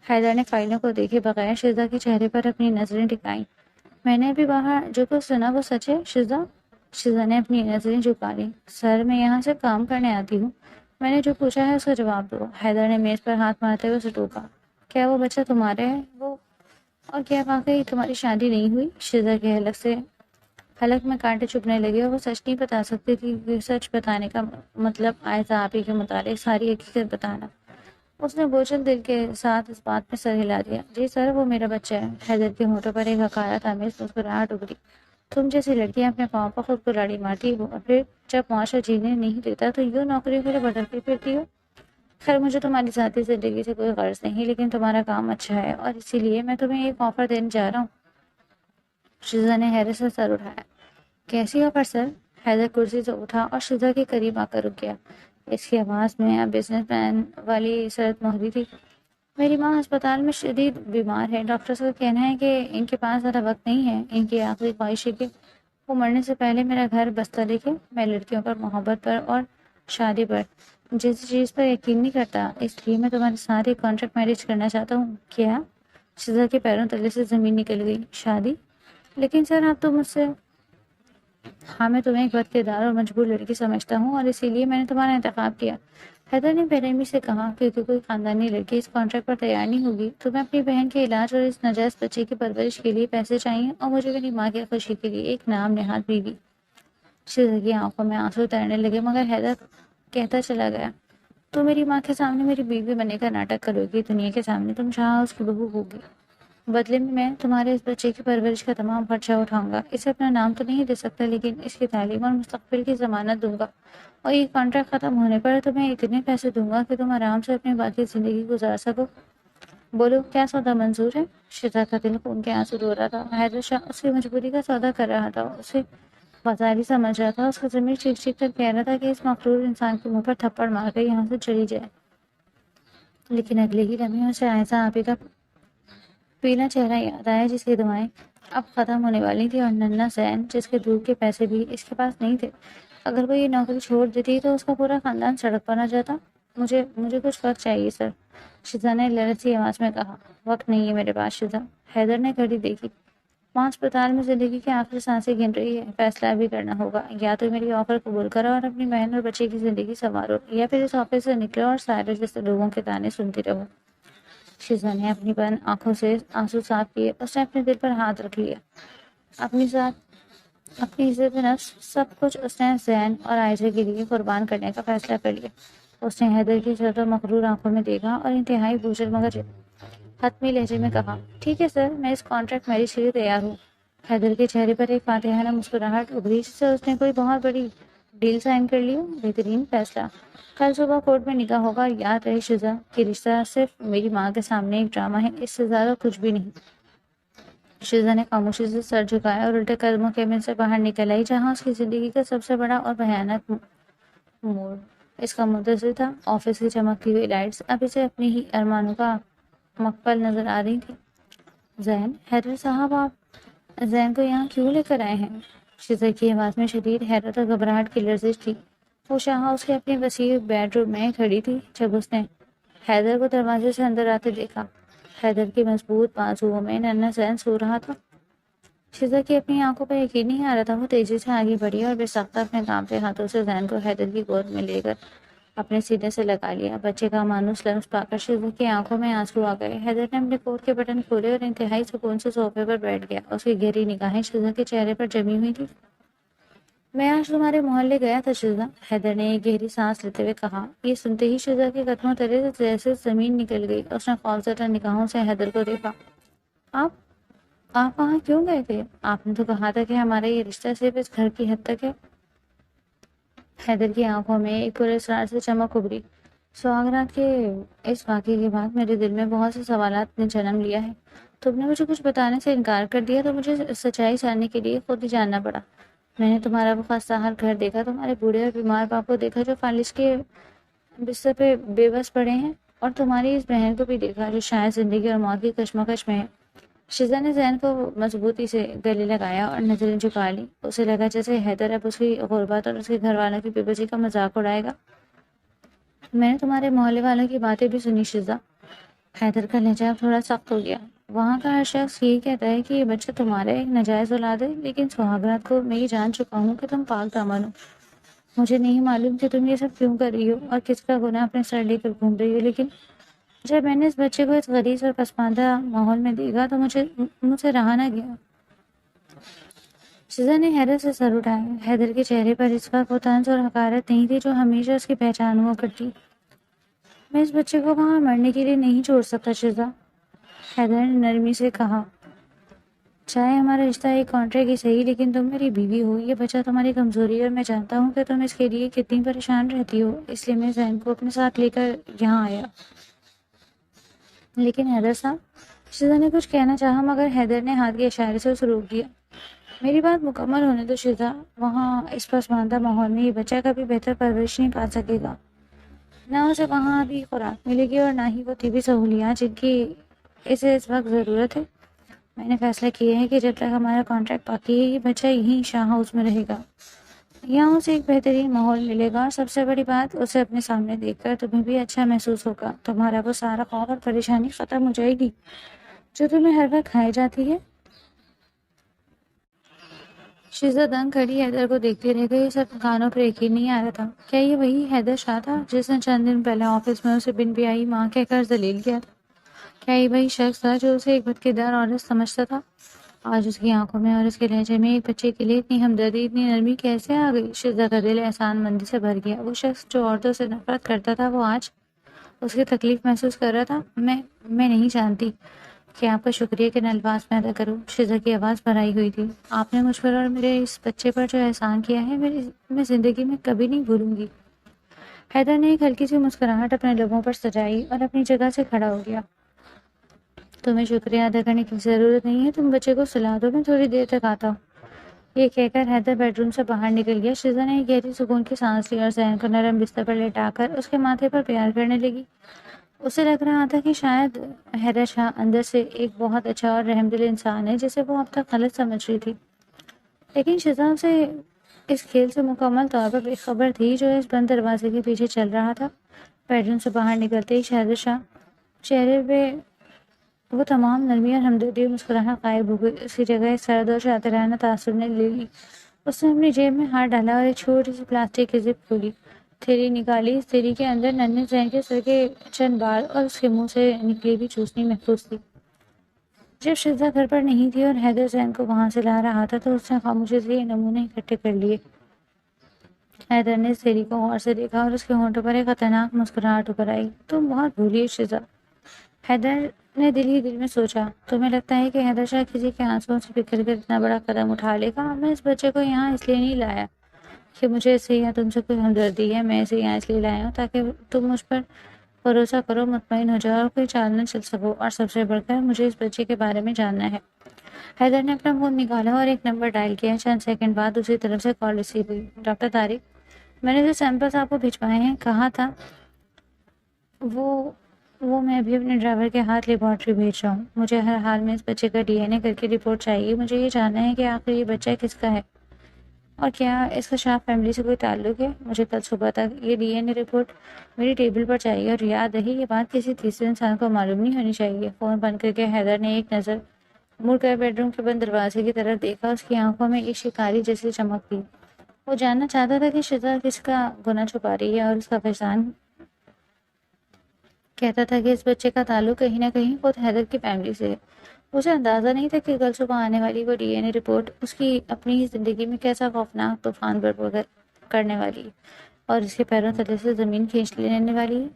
Speaker 1: حیدر نے فائلوں کو دیکھے بغیر شیزا کے چہرے پر اپنی نظریں ٹکائیں. میں نے ابھی باہر جو کچھ سنا وہ سچ ہے شیزا؟ شیزا نے اپنی نظریں جھکا لیں. سر میں یہاں سے کام کرنے آتی ہوں. میں نے جو پوچھا ہے اس کا جواب دو. حیدر نے میز پر ہاتھ مارتے ہوئے اسے ٹوکا. کیا وہ بچہ تمہارے ہے؟ وہ اور کیا واقعی تمہاری شادی نہیں ہوئی؟ شیزا کے حلق میں کانٹے چبھنے لگے اور وہ سچ نہیں بتا سکتی تھی کہ سچ بتانے کا مطلب عائزہ آپی کے متعلق ساری حقیقت بتانا. اس نے بوجھل دل کے ساتھ اس بات میں سر ہلا دیا. جی سر وہ میرا بچہ ہے. حیدر کے ہونٹوں پر ایک حقارت آمیز مسکراہٹ ابھری. تم جیسی لڑکیاں اپنے پاؤں پر خود کو لاڑی مارتی ہو اور پھر جب معاشرہ جینے نہیں دیتا تو یوں نوکری کے لیے بھٹکتی پھرتی ہو. خیر مجھے تمہاری ذاتی زندگی سے کوئی غرض نہیں لیکن تمہارا کام اچھا ہے اور اسی لیے میں تمہیں ایک آفر دینے جا رہا ہوں. شیزا نے حیرت سے سر اٹھایا. کیسی آفر سر؟ حیدر کرسی سے اٹھا اور شیزا کے قریب آ کر رک گیا. اس کی آواز میں اب بزنس مین والی سرد مہری تھی. میری ماں ہسپتال میں شدید بیمار ہے. ڈاکٹرز کا کہنا ہے کہ ان کے پاس زیادہ وقت نہیں ہے. ان کی آخری خواہش ہے کہ وہ مرنے سے پہلے میرا گھر بستہ دیکھے. میں لڑکیوں پر محبت پر اور شادی پر، جس چیز پر یقین نہیں کرتا، اس لیے میں تمہارے ساتھ ایک کانٹریکٹ میرج کرنا چاہتا ہوں۔ کیا؟ شزا کے پیروں تلے سے زمین نکل گئی۔ شادی؟ لیکن سر آپ تو مجھ سے… ہاں، میں تمہیں ایک بد کردار اور مجبور لڑکی سمجھتا ہوں اور اسی لیے میں نے تمہارا انتخاب کیا۔ حیدر نے بے رحمی سے کہا، کیونکہ کوئی خاندانی لڑکی اس کانٹریکٹ پر تیار نہیں ہوگی۔ تمہیں اپنی بہن کے علاج اور اس ناجائز بچے کی پرورش کے لیے پیسے چاہیے اور مجھے میری ماں کی خوشی کے لیے ایک نام نہاد بیوی۔ شزا کی آنکھوں میں آنسو تیرنے لگے، مگر حیدر کہتا چلا گیا، تو میری ماں کے سامنے میری بیوی بننے کا ناٹک کرو گی، دنیا کے سامنے تم شاہ اس کی بہو ہوگی۔ بدلے میں تمہارے اس بچے کی پرورش کا تمام خرچہ اٹھاؤں گا۔ اسے اپنا نام تو نہیں دے سکتا، لیکن اس کی تعلیم اور مستقبل کی ضمانت دوں گا، اور یہ کانٹریکٹ ختم ہونے پر تمہیں اتنے پیسے دوں گا کہ تم آرام سے اپنی باقی زندگی گزار سکو۔ بولو، کیا سودا منظور ہے؟ شزا کا دل خون کے آنسو رو رہا تھا۔ حیدر شاہ اس کی مجبوری کا سودا کر رہا تھا، اسے بازاری سمجھ رہا تھا۔ اس کا ضمیر چیخ چیخ کر کہہ رہا تھا کہ اس مغرور انسان کے منہ پر تھپڑ مار کر یہاں سے چلی جائے، لیکن اگلے ہی لمحے اسے عائشہ آپی کا پیلا چہرہ یاد آیا، جس کی دعائیں اب ختم ہونے والی تھی، اور ننھا زین، جس کے دودھ کے پیسے بھی اس کے پاس نہیں تھے۔ اگر وہ یہ نوکری چھوڑ دیتی تو اس کا پورا خاندان سڑک پر آ جاتا۔ مجھے کچھ وقت چاہیے سر، شزا نے لرزتی آواز میں کہا۔ وقت نہیں ہے میرے پاس شزا۔ حیدر نے گھڑی دیکھی، وہاں اسپتال میں زندگی کی آخری سانسیں گن رہی ہے۔ فیصلہ ابھی کرنا ہوگا، یا تو میری آفر قبول کرو اور اپنی بہن اور بچے کی زندگی سنوارو، یا پھر اس آفس سے نکلو اور سارے جیسے لوگوں کے تانے سنتی رہو۔ شزا نے اپنی بند آنکھوں سے آنسو صاف کیے، اس نے اپنے دل پر ہاتھ رکھ لیا۔ اپنی عزت نفس، سب کچھ اس نے زین اور عائشہ کے لیے قربان کرنے کا فیصلہ کر لیا۔ اس نے حیدر کی چلتا مغرور آنکھوں میں دیکھا اور انتہائی بوجھل مگر حتمی لہجے میں کہا، ٹھیک ہے سر، میں اس کانٹریکٹ میرج کے لیے تیار ہوں۔ حیدر کے چہرے پر ایک فاتحانہ مسکراہٹ ابھری، جس سے اس نے کوئی بہت بڑی ڈیل سائن کر لی ہو۔ بہترین فیصلہ۔ کل صبح کورٹ میں نکاح ہوگا، یاد رہے شزا کہ رشتہ صرف میری ماں کے سامنے ایک ڈرامہ ہے، اس سے زیادہ کچھ بھی نہیں۔ شزا نے خاموشی سے سر جھکایا اور الٹے قدموں کیبن سے باہر نکل آئی، جہاں اس کی زندگی کا سب سے بڑا اور بھیانک موڑ اس کا منتظر تھا۔ آفس کی چمکتی ہوئی لائٹس اب اسے اپنی ہی ارمانوں کا مقبل نظر آ رہی تھی۔ زین، حیدر صاحب، آپ زین کو یہاں کیوں لے کر آئے ہیں؟ شزا کی آواز میں شدید حیرت اور گھبراہٹ کی لرزش تھی۔ وہ شاہ اس کے اپنے وسیع بیڈ روم میں کھڑی تھی جب اس نے حیدر کو دروازے سے اندر آتے دیکھا۔ حیدر کی مضبوط بازوؤں میں ننھا زین سو رہا تھا۔ شزا کی اپنی آنکھوں پر یقین نہیں آ رہا تھا۔ وہ تیزی سے آگے بڑھی اور بے ساختہ اپنے کانپتے ہاتھوں سے زین کو حیدر کی گود میں لے کر اپنے سینے سے لگا لیا۔ بچے کا مانوس لمس پا کر شزا کی آنکھوں میں آنسو آ گئے۔ حیدر نے اپنے کوٹ کے بٹن کھولے اور انتہائی سکون سے صوفے پر بیٹھ گیا۔ اس کی گہری نگاہیں شزا کے چہرے پر جمی ہوئی تھی۔ میں آج تمہارے محلے گیا تھا شزا، حیدر نے ایک گہری سانس لیتے ہوئے کہا۔ یہ سنتے ہی شزا کے قدموں تلے سے جیسے زمین نکل گئی۔ اس نے خوفزدہ نگاہوں سے حیدر کو دیکھا۔ آپ وہاں کیوں گئے تھے؟ آپ نے تو کہا تھا کہ ہمارا یہ رشتہ صرف اس گھر کی حد تک ہے۔ حیدر کی آنکھوں میں ایک پورے اسرار سے چمک ابھری۔ سہاگرات کے اس واقعے کے بعد میرے دل میں بہت سے سوالات نے جنم لیا ہے۔ تم نے مجھے کچھ بتانے سے انکار کر دیا تو مجھے سچائی جاننے کے لیے خود ہی جاننا پڑا۔ میں نے تمہارا وہ خستہ حال گھر دیکھا، تمہارے بوڑھے اور بیمار باپ کو دیکھا جو فالج کے بستر پہ بے بس پڑے ہیں، اور تمہاری اس بہن کو بھی دیکھا جو شاید زندگی اور موت کی کشمکش میں ہے۔ شزا نے زین کو مضبوطی سے گلے لگایا اور نظریں جھکا لی۔ اسے لگا جیسے حیدر اب اس کی غربت اور اس کے گھر والوں کی بے بسی کا مذاق اڑائے گا۔ میں نے تمہارے محلے والوں کی باتیں بھی سنی شزا۔ حیدر کا لہجہ اب تھوڑا سخت ہو گیا۔ وہاں کا ہر شخص یہی کہتا ہے کہ یہ بچہ تمہارا ایک ناجائز اولاد ہے، لیکن سہاگرات کو میں یہ جان چکا ہوں کہ تم پاک دامن ہو۔ مجھے نہیں معلوم کہ تم یہ سب کیوں کر رہی ہو اور کس کا گناہ اپنے سر لے کر گھوم رہی ہو، لیکن جب میں نے اس بچے کو اس غلیظ اور پسماندہ ماحول میں دیکھا تو مجھ سے رہا نہ گیا۔ شزا نے حیرت سے سر اٹھایا۔ حیدر کے چہرے پر اس وقت وہ طنز اور حقارت نہیں تھی جو ہمیشہ اس کی پہچان ہوا کرتی۔ میں اس بچے کو وہاں مرنے کے لیے نہیں چھوڑ سکتا شزا، حیدر نے نرمی سے کہا۔ چاہے ہمارا رشتہ ایک کانٹریکٹ ہی صحیح، لیکن تم میری بیوی ہو، یہ بچہ تمہاری کمزوری ہے اور میں جانتا ہوں کہ تم اس کے لیے کتنی پریشان رہتی ہو، اس لیے میں زین کو اپنے ساتھ لے کر یہاں آیا۔ لیکن حیدر صاحب، شزا نے کچھ کہنا چاہا مگر حیدر نے ہاتھ کے اشارے سے اسے روک دیا۔ میری بات مکمل ہونے دو شزا، وہاں اس پسماندہ ماحول میں یہ بچہ کبھی بہتر پرورش نہیں پا سکے گا۔ نہ اسے وہاں ابھی خوراک ملے گی اور نہ ہی وہ طبی سہولیات جن کی اسے اس وقت ضرورت ہے۔ میں نے فیصلہ کیا ہے کہ جب تک ہمارا کانٹریکٹ باقی ہے یہ بچہ یہیں شاہ ہاؤس میں رہے گا۔ یہاں اسے ایک بہترین ماحول ملے گا اور سب سے بڑی بات اسے اپنے سامنے دیکھ کر تمہیں بھی اچھا محسوس ہوگا. تمہارا وہ سارا خوف اور پریشانی ختم ہو جائے گی جو تمہیں ہر وقت کھائی جاتی ہے. شیزا دنگ کھڑی حیدر کو دیکھتی رہ گئی. سب کانوں پر یقین نہیں آ رہا تھا. کیا یہ وہی حیدر شاہ تھا جس نے چند دن پہلے آفس میں اسے بن بیائی ماں کہہ کر ذلیل کیا تھا؟ کیا یہ وہی شخص تھا جو اسے ایک بھٹکیدار عورت سمجھتا تھا؟ آج اس کی آنکھوں میں اور اس کے لہجے میں ایک بچے کے لیے اتنی ہمدردی، اتنی نرمی کیسے آ گئی؟ شیزا کا دل احسان مندی سے بھر گیا. وہ شخص جو عورتوں سے نفرت کرتا تھا وہ آج اس کی تکلیف محسوس کر رہا تھا. میں نہیں جانتی کہ آپ کا شکریہ کن الفاظ میں ادا کروں. شیزا کی آواز بھرائی ہوئی تھی. آپ نے مجھ پر اور میرے اس بچے پر جو احسان کیا ہے میں زندگی میں کبھی نہیں بھولوں گی. حیدر نے ایک ہلکی سی مسکراہٹ اپنے لبوں پر سجائی اور اپنی جگہ سے کھڑا ہو گیا. تمہیں شکریہ ادا کرنے کی ضرورت نہیں ہے. تم بچے کو سلا دو، میں تھوڑی دیر تک آتا ہوں. یہ کہہ کر حیدر بیڈ روم سے باہر نکل گیا. شیزا نے ایک گہری سکون کی سانس لی اور ذہن کو نرم بستر پر لیٹا کر اس کے ماتھے پر پیار کرنے لگی. اسے لگ رہا تھا کہ شاید حیدر شاہ اندر سے ایک بہت اچھا اور رحم دل انسان ہے جسے وہ اب تک غلط سمجھ رہی تھی. لیکن شیزا اسے اس کھیل سے مکمل طور پر بے خبر تھی جو اس بند دروازے کے پیچھے چل رہا تھا. بیڈ روم سے باہر نکلتے ہی حیدر شاہ چہرے پہ وہ تمام نرمی اور ہمدردی اور مسکراہٹ غائب ہو گئی. اس کی جگہ سرد اور شاطرانہ تعصب نے لے لی. اس نے اپنی جیب میں ہاتھ ڈالا اور ایک چھوٹی سی پلاسٹک کی زپ کھولی. تھیلی نکالی. اس تھیلی کے اندر ننھے زین کے سر کے چند بال اور اس کے منہ سے نکلی ہوئی چوسنی محفوظ تھی. جب شیزا گھر پر نہیں تھی اور حیدر زین کو وہاں سے لا رہا تھا تو اس نے خاموشی سے یہ نمونے اکٹھے کر لیے. حیدر نے اس تھیلی کو غور سے دیکھا اور اس کے ہونٹوں پر ایک خطرناک مسکراہٹ ابھر آئی. تم بہت بھولی شیزا. حیدر نے دل ہی دل میں سوچا. تمہیں لگتا ہے کہ حیدر شاہ کسی کے آنسوؤں سے بکھر کر اتنا بڑا قدم اٹھا لے گا؟ میں اس بچے کو یہاں اس لیے نہیں لایا کہ مجھے اس سے یا تم سے کوئی ہمدردی ہے. میں اسے یہاں اس لیے لایا ہوں تاکہ تم مجھ پر بھروسہ کرو، مطمئن ہو جاؤ اور کوئی چال نہ چل سکو. اور سب سے بڑھ کر مجھے اس بچے کے بارے میں جاننا ہے. حیدر نے اپنا فون نکالا اور ایک نمبر ڈائل کیا. چند سیکنڈ بعد دوسری طرف سے کال ریسیو ہوئی. ڈاکٹر طارق، میں نے جو سیمپلز آپ کو بھجوائے ہیں کہا تھا وہ میں ابھی اپنے ڈرائیور کے ہاتھ لیبارٹری بھیج رہا ہوں. مجھے ہر حال میں اس بچے کا DNA کر کے رپورٹ چاہیے. مجھے یہ جاننا ہے کہ آخر یہ بچہ کس کا ہے اور کیا اس کا شاہ فیملی سے کوئی تعلق ہے. مجھے کل صبح تک یہ DNA رپورٹ میری ٹیبل پر چاہیے. اور یاد رہے یہ بات کسی تیسرے انسان کو معلوم نہیں ہونی چاہیے. فون بند کر کے حیدر نے ایک نظر مڑ کر بیڈ روم کے بند دروازے کی طرف دیکھا. اس کی آنکھوں میں ایک شکاری جیسی چمک تھی. وہ جاننا چاہتا تھا کہ شیزا کس کا گناہ چھپا رہی ہے اور اس کا فیضان کہتا تھا کہ اس بچے کا تعلق کہیں نہ کہیں خود حیدر کی فیملی سے ہے. اسے اندازہ نہیں تھا کہ کل صبح آنے والی وہ DNA رپورٹ اس کی اپنی زندگی میں کیسا خوفناک طوفان برپا کرنے والی ہے اور اس کے پیروں تلے سے زمین کھینچ لینے والی ہے.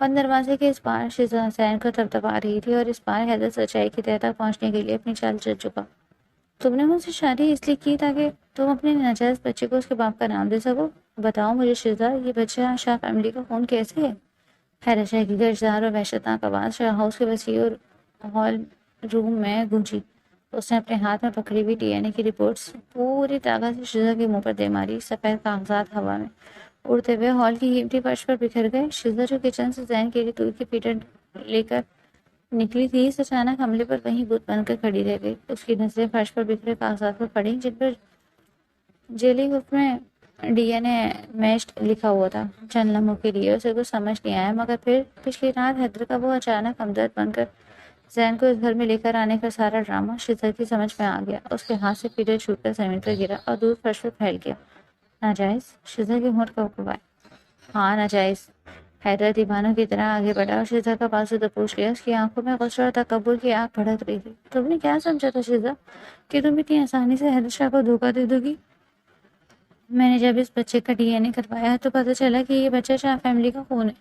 Speaker 1: بند دروازے کے اس پار شیزا زین کو تھپتھپا رہی تھی اور اس پار حیدر سچائی کی تہہ تک پہنچنے کے لیے اپنی چال چل چکا. تم نے مجھ سے شادی اس لیے کی تاکہ تم اپنے ناجائز بچے کو اس کے باپ کا نام دے سکو. بتاؤ مجھے شیزا، یہ بچہ شاہ فیملی کا خون کیسے ہے؟ حیدر شاہ کی گرجدار اور وحشتناک آواز شاہ ہاؤس کے وسیع اور ہال روم میں گونجی. اس نے اپنے ہاتھ میں پکڑی ہوئی DNA کی رپورٹس پوری طاقت سے شیزا کے منہ پر دے ماری. سفید کاغذات ہوا میں اڑتے ہوئے ہال کی قیمتی فرش پر بکھر گئے. شیزا جو کچن سے زین کے لیے تور کی پیٹن لے کر نکلی تھی اس اچانک حملے پر وہیں بت بن کر کھڑی رہ گئی. اس کی نظریں فرش پر بکھرے کاغذات پر پڑیں جن پر جیلی گفٹ میں DNA میچڈ لکھا ہوا تھا. چند لمحوں کے لیے اسے کچھ سمجھ نہیں آیا مگر پھر پچھلی رات حیدر کا وہ اچانک ہمدرد بن کر زین کو اس گھر میں لے کر آنے کا سارا ڈرامہ شیزا کی سمجھ میں آ گیا. اس کے ہاتھ سے پیٹر چھوٹ کر زمین پر گرا اور دودھ فرش پر پھیل گیا. ناجائز؟ شیزا کے ہونٹ کپکپائے. ہاں ناجائز. حیدر دیوانوں کی طرح آگے بڑھا اور شیزا کا بازو دبوچ لیا. اس کی آنکھوں میں غصہ اور تکبر کی آگ بھڑک رہی تھی. تم نے کیا سمجھا تھا شیزا کہ تم اتنی آسانی سے حیدر شاہ کو دھوکہ دے دو گی؟ میں نے جب اس بچے کا DNA کروایا تو پتہ چلا کہ یہ بچہ شاہ فیملی کا خون ہے.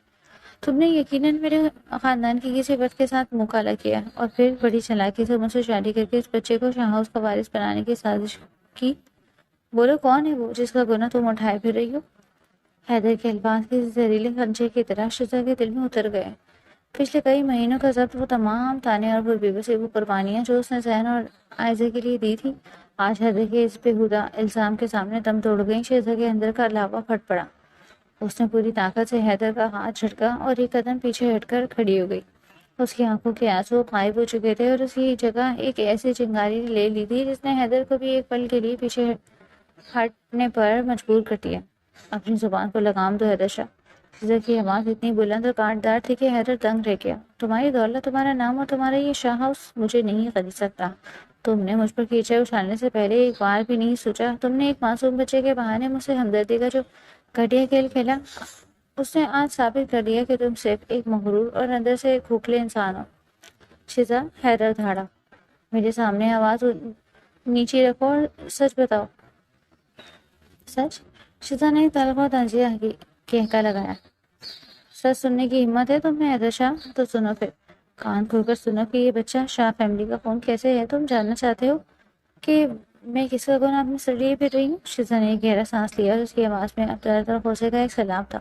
Speaker 1: تم نے یقیناً میرے خاندان کی کسی فرد کے ساتھ منہ کالا کیا اور پھر بڑی چالاکی سے مجھ سے شادی کر کے اس بچے کو شاہ ہاؤس کا وارث بنانے کی سازش کی. بولو کون ہے وہ جس کا گناہ تم اٹھائے پھر رہی ہو؟ حیدر کے الفاظ کسی زہریلے خنجر کی طرح شیزا کے دل میں اتر گئے. پچھلے کئی مہینوں کا ضبط، وہ تمام تانے اور بے وہ قربانیاں جو اس نے زین اور عائزہ کے لیے دی تھی آج حیدر کے اس بےہودہ الزام کے سامنے دم توڑ گئیں. شیزا کے اندر کا لاوا پھٹ پڑا. اس نے پوری طاقت سے حیدر کا ہاتھ جھٹکا اور ایک قدم پیچھے ہٹ کر کھڑی ہو گئی. اس کی آنکھوں کے آنسو غائب ہو چکے تھے اور اس کی جگہ ایک ایسی چنگاری لے لی تھی جس نے حیدر کو بھی ایک پل کے لیے پیچھے ہٹنے پر مجبور کر دیا۔ اپنی زبان کو لگام دو حیدر شاہ۔ شیزا کی آواز اتنی بلند اور کانٹدار تھی کہ حیدر دنگ رہ گیا۔ تمہاری دولت، تمہارا نام اور تمہارا یہ شاہ ہاؤس مجھے نہیں خرید سکتا۔ تم نے مجھ پر کیچڑ اچھالنے سے پہلے ایک بار بھی نہیں سوچا؟ تم نے ایک معصوم بچے کے بہانے مجھ سے ہمدردی کا جو گھٹیا کھیل کھیلا، اس نے آج ثابت کر دیا کہ تم صرف ایک مغرور اور اندر سے ایک کھوکھلے انسان ہو۔ شیزا، حیدر دھاڑا، میرے سامنے آواز نیچی رکھو اور سچ بتاؤ۔ سچ؟ شیزا نے طلبہ تنزیہ کی کہکا لگایا۔ سچ سننے کی ہمت ہے تم میں حیدر شاہ؟ تو سنو پھر، کان کھول کر سنو کہ یہ بچہ شاہ فیملی کا خون کیسے ہے۔ تم جاننا چاہتے ہو کہ میں کس کا گناہ اپنے سر لیے پھر رہی ہوں؟ شیزا نے ایک گہرا سانس لیا اور اس کی آواز میں اب درد اور غصے کا ایک سلام تھا۔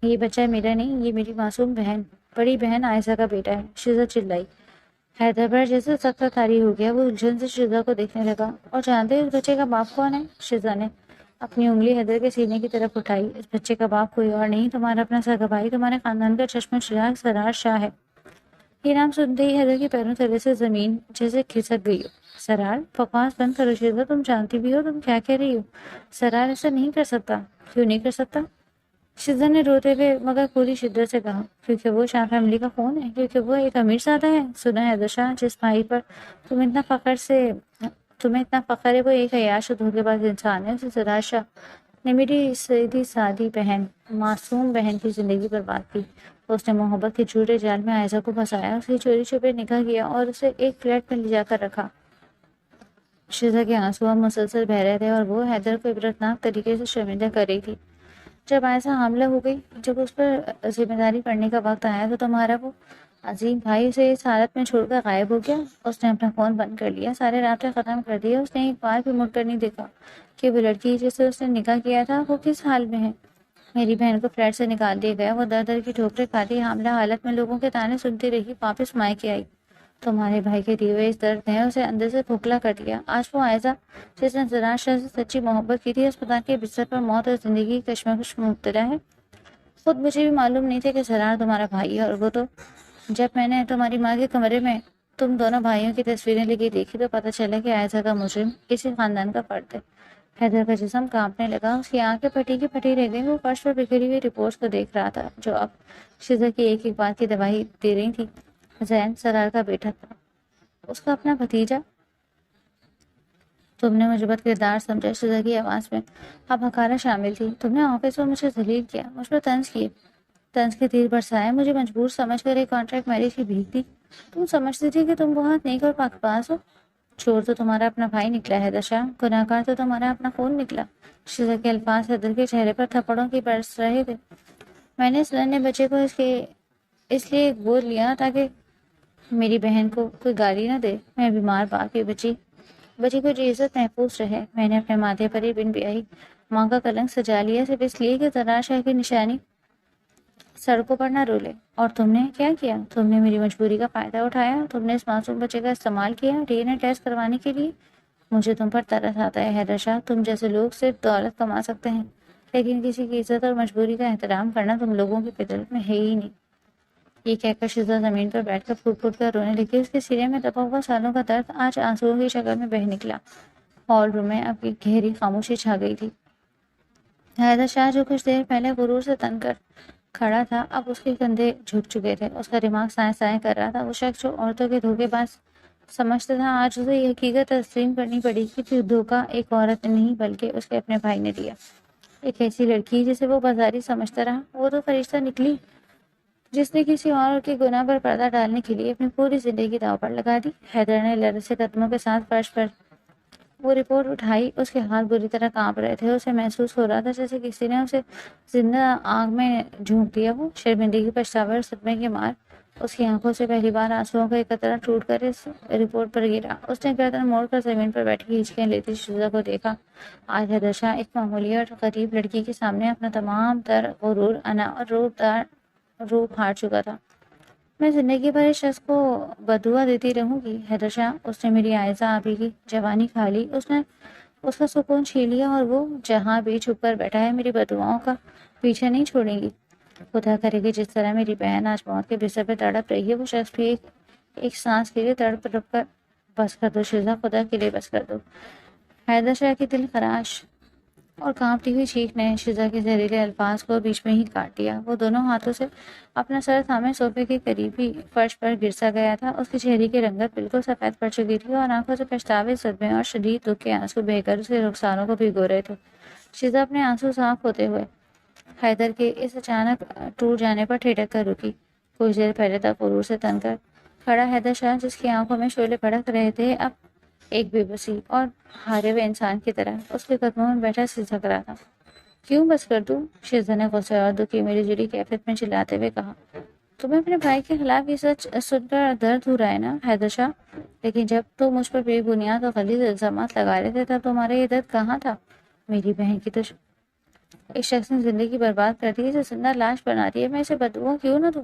Speaker 1: یہ بچہ میرا نہیں، یہ میری معصوم بہن، بڑی بہن عائشہ کا بیٹا ہے۔ شیزا چلائی۔ حیدر پر جیسے سخت طاری ہو گیا، وہ الجھن سے شیزا کو دیکھنے لگا۔ اور جانتے اس بچے کا باپ کون ہے؟ شیزا نے اپنی انگلی حیدر کے سینے کی طرف اٹھائی۔ اس بچے کا باپ کوئی اور نہیں، تمہارا اپنا سگا بھائی، تمہارے خاندان کا چشم چراغ سرار شاہ ہے۔ یہ نام سنتے ہی حیدر کے پیروں تلے سے زمین جیسے کھسک گئی۔ سرار، بکواس بند کرو شیزا، تم جانتی بھی ہو تم کیا کہہ رہی ہو۔ سرار ایسا نہیں کر سکتا۔ کیوں نہیں کر سکتا؟ شیزا نے روتے ہوئے مگر پوری شدت سے کہا، کیونکہ وہ شاہ فیملی کا خون ہے، کیونکہ وہ ایک امیر زادہ ہے۔ سنا حیدر شاہ، جس بھائی پر تمہیں اتنا فخر ہے وہ ایک عیاش اور دھوکے باز انسان ہے۔ اسے سرار شاہ نے میری سیدھی سادی بہن، معصوم بہن کی زندگی برباد کی۔ اس نے محبت کے جھوٹے جال میں عائشہ کو پھنسایا، اس کی چوری چھپے نکاح کیا اور اسے ایک فلیٹ میں لے جا کر رکھا۔ شیزا کے آنسو اب مسلسل بہہ رہے تھے اور وہ حیدر کو عبرتناک طریقے سے شرمندہ کر رہی تھی۔ جب عائشہ حاملہ ہو گئی، جب اس پر ذمہ داری پڑنے کا وقت آیا تو تمہارا وہ عظیم بھائی اسے اس حالت میں چھوڑ کر غائب ہو گیا۔ اس نے اپنا فون بند کر لیا، سارے رابطے ختم کر دیے۔ اس نے ایک بار بھی مڑ کر نہیں دیکھا کہ وہ لڑکی جس سے اس نے نکاح کیا تھا وہ کس حال میں ہے۔ میری بہن کو فلیٹ سے نکال دیا گیا، وہ در در کی ٹھوکریں کھاتی حاملہ حالت میں لوگوں کے تانے سنتی رہی، واپس مائکے آئی۔ تمہارے بھائی کے دیے ہوئے اس درد نے اسے اندر سے کھوکھلا کر دیا۔ آج وہ عائشہ جس نے سرار شاہ سے سچی محبت کی تھی، اسپتال کے بستر پر موت اور زندگی کی کشمکش میں مبتلا ہے۔ خود مجھے بھی معلوم نہیں تھا کہ سرار تمہارا بھائی ہے، اور وہ تو جب میں نے تمہاری ماں کے کمرے میں تم دونوں بھائیوں کی تصویریں لگی دیکھی تو پتہ چلا کہ عائشہ کا مجرم اسی خاندان کا فرد ہے۔ حیدر کا جسم کانپنے لگا، اس کی آنکھیں پھٹی کی پھٹی رہ گئی۔ وہ فرش پر بکھری ہوئی رپورٹس کو دیکھ رہا تھا جو اب شیزا کی ایک ایک بات کی گواہی دے رہی تھی۔ زین سرار کا بیٹا تھا، اس کا اپنا بھتیجا۔ تم نے مجھے بد کردار سمجھا۔ شیزا کی آواز میں اب حقارت شامل تھی۔ تم نے آفس میں مجھے ذلیل کیا، مجھ پر طنز کیے، طنز کے تیر برسائے، مجھے مجبور سمجھ کر ایک کانٹریکٹ میرج کی بھیک دی۔ تم سمجھتی تھی کہ تم بہت نیک اور پاکباز ہو۔ چور تو تمہارا اپنا بھائی نکلا ہے حیدر شاہ، گناہ گار تو تمہارا اپنا خون نکلا۔ شیزا کے الفاظ حیدر کے چہرے پر تھپڑوں کی برس رہے تھے۔ میں نے اس ننھے بچے کو اس لیے گود لیا تاکہ میری بہن کو کوئی گالی نہ دے۔ میں بیمار باپ کی بچی کو جو عزت محفوظ رہے۔ میں نے اپنے ماتھے پر ہی بن بیاہی ماں کا کلنک سجا لیا، صرف اس لیے کہ سرار شاہ کی نشانی سڑکوں پر نہ رولے۔ اور تم نے کیا کیا؟ تم نے میری مجبوری کا فائدہ اٹھایا، تم نے اس معصوم بچے کا استعمال کیا ڈی این اے ٹیسٹ کروانے کے لیے۔ مجھے تم پر ترس آتا ہے حیدر شاہ، تم جیسے لوگ صرف دولت کما سکتے ہیں، لیکن کسی کی عزت اور مجبوری کا احترام کرنا تم لوگوں کی فطرت میں ہے ہی نہیں۔ یہ کہہ کر شیزا زمین پر بیٹھ کر پھوٹ پھوٹ کر رونے لگی۔ اس کے سینے میں دبا ہوا سالوں کا درد آج آنسوؤں کی شکل میں بہہ نکلا۔ ہال روم میں اب ایک گہری خاموشی چھا گئی تھی۔ حیدر شاہ جو کچھ دیر پہلے غرور سے تن کر کھڑا تھا، اب اس کے کندھے جھک چکے تھے، اس کا دماغ سائیں سائیں کر رہا تھا۔ وہ شخص جو عورتوں کے دھوکے باز سمجھتا تھا، آج اسے یہ حقیقت تسلیم کرنی پڑی کہ دھوکہ ایک عورت نے نہیں بلکہ اس کے اپنے بھائی نے دیا۔ ایک ایسی لڑکی جسے وہ بازاری سمجھتا رہا، وہ تو فرشتہ نکلی جس نے کسی اور کے گناہ پر پردہ ڈالنے کے لیے اپنی پوری زندگی داؤ پر لگا دی۔ حیدر نے لرزے قدموں کے ساتھ فرش پر وہ رپورٹ اٹھائی۔ اس کے ہاتھ بری طرح کانپ رہے تھے، اسے محسوس ہو رہا تھا جیسے کسی نے اسے زندہ آگ میں جھونک دیا ہو۔ شرمندگی، پچھتاوا اور صدمے کی مار اس کی آنکھوں سے پہلی بار آنسوؤں کا ایک قطرہ ٹوٹ کر اس رپورٹ پر گرا۔ اس نے گردن موڑ کر زمین پر بیٹھی ہچکیاں لیتی شیزا کو دیکھا۔ آج حیدر شاہ ایک معمولی اور غریب لڑکی کے سامنے اپنا تمام تر غرور، انا اور روپ ہار چکا تھا۔ میں زندگی بھر اس شخص کو بددعا دیتی رہوں گی حیدر شاہ، اس نے میری عائزہ آبی کی جوانی کھا لی، اس نے اس کا سکون چھین لیا، اور وہ جہاں بھی چھپ کر بیٹھا ہے میری بددعاؤں کا پیچھا نہیں چھوڑیں گی۔ خدا کرے گی جس طرح میری بہن آج موت کے بستر پہ تڑپ رہی ہے، وہ شخص بھی ایک سانس کے لیے تڑپ کر بس کر دو شیزا، خدا کے لیے بس کر دو۔ حیدر شاہ کی دل خراش اور کانپتی ہوئی چیخ نے شزا کے زہریلے الفاظ کو بیچ میں ہی کاٹ دیا۔ وہ دونوں ہاتھوں سے اپنا سر تھامے صوفے کے قریب ہی فرش پر گرسا گیا تھا۔ اس کی چہرے کی رنگت بالکل سفید پڑ چکی تھی اور آنکھوں سے پچھتاوے، صدمے اور شدید دکھ کے آنسو بہہ کر اس کے رخساروں کو بھگو رہے تھے۔ شزا اپنے آنسو صاف ہوتے ہوئے حیدر کے اس اچانک ٹوٹ جانے پر ٹھٹک کر رکی۔ کچھ دیر پہلے تک غرور سے تن کر کھڑا حیدر شاہ، جس کی آنکھوں میں شعلے بھڑک رہے تھے، اب ایک بے بسی اور ہارے ہوئے انسان کی طرح اس کے قدموں میں بیٹھا سسک رہا تھا۔ کیوں بس کر دوں؟ شیزا نے غصے اور دکھ کی میری جڑی کیفیت میں چلاتے ہوئے کہا۔ تمہیں اپنے بھائی کے خلاف یہ سچ سن کر درد ہو رہا ہے نا حیدر شاہ؟ لیکن جب تم مجھ پر بے بنیاد اور غلیظ الزامات لگا رہے تھے تب تمہارا یہ درد کہاں تھا؟ میری بہن کی تو اس شخص نے زندگی برباد کر دی ہے، اسے زندہ لاش بنا دی ہے، میں اسے بددعا کیوں نہ دوں؟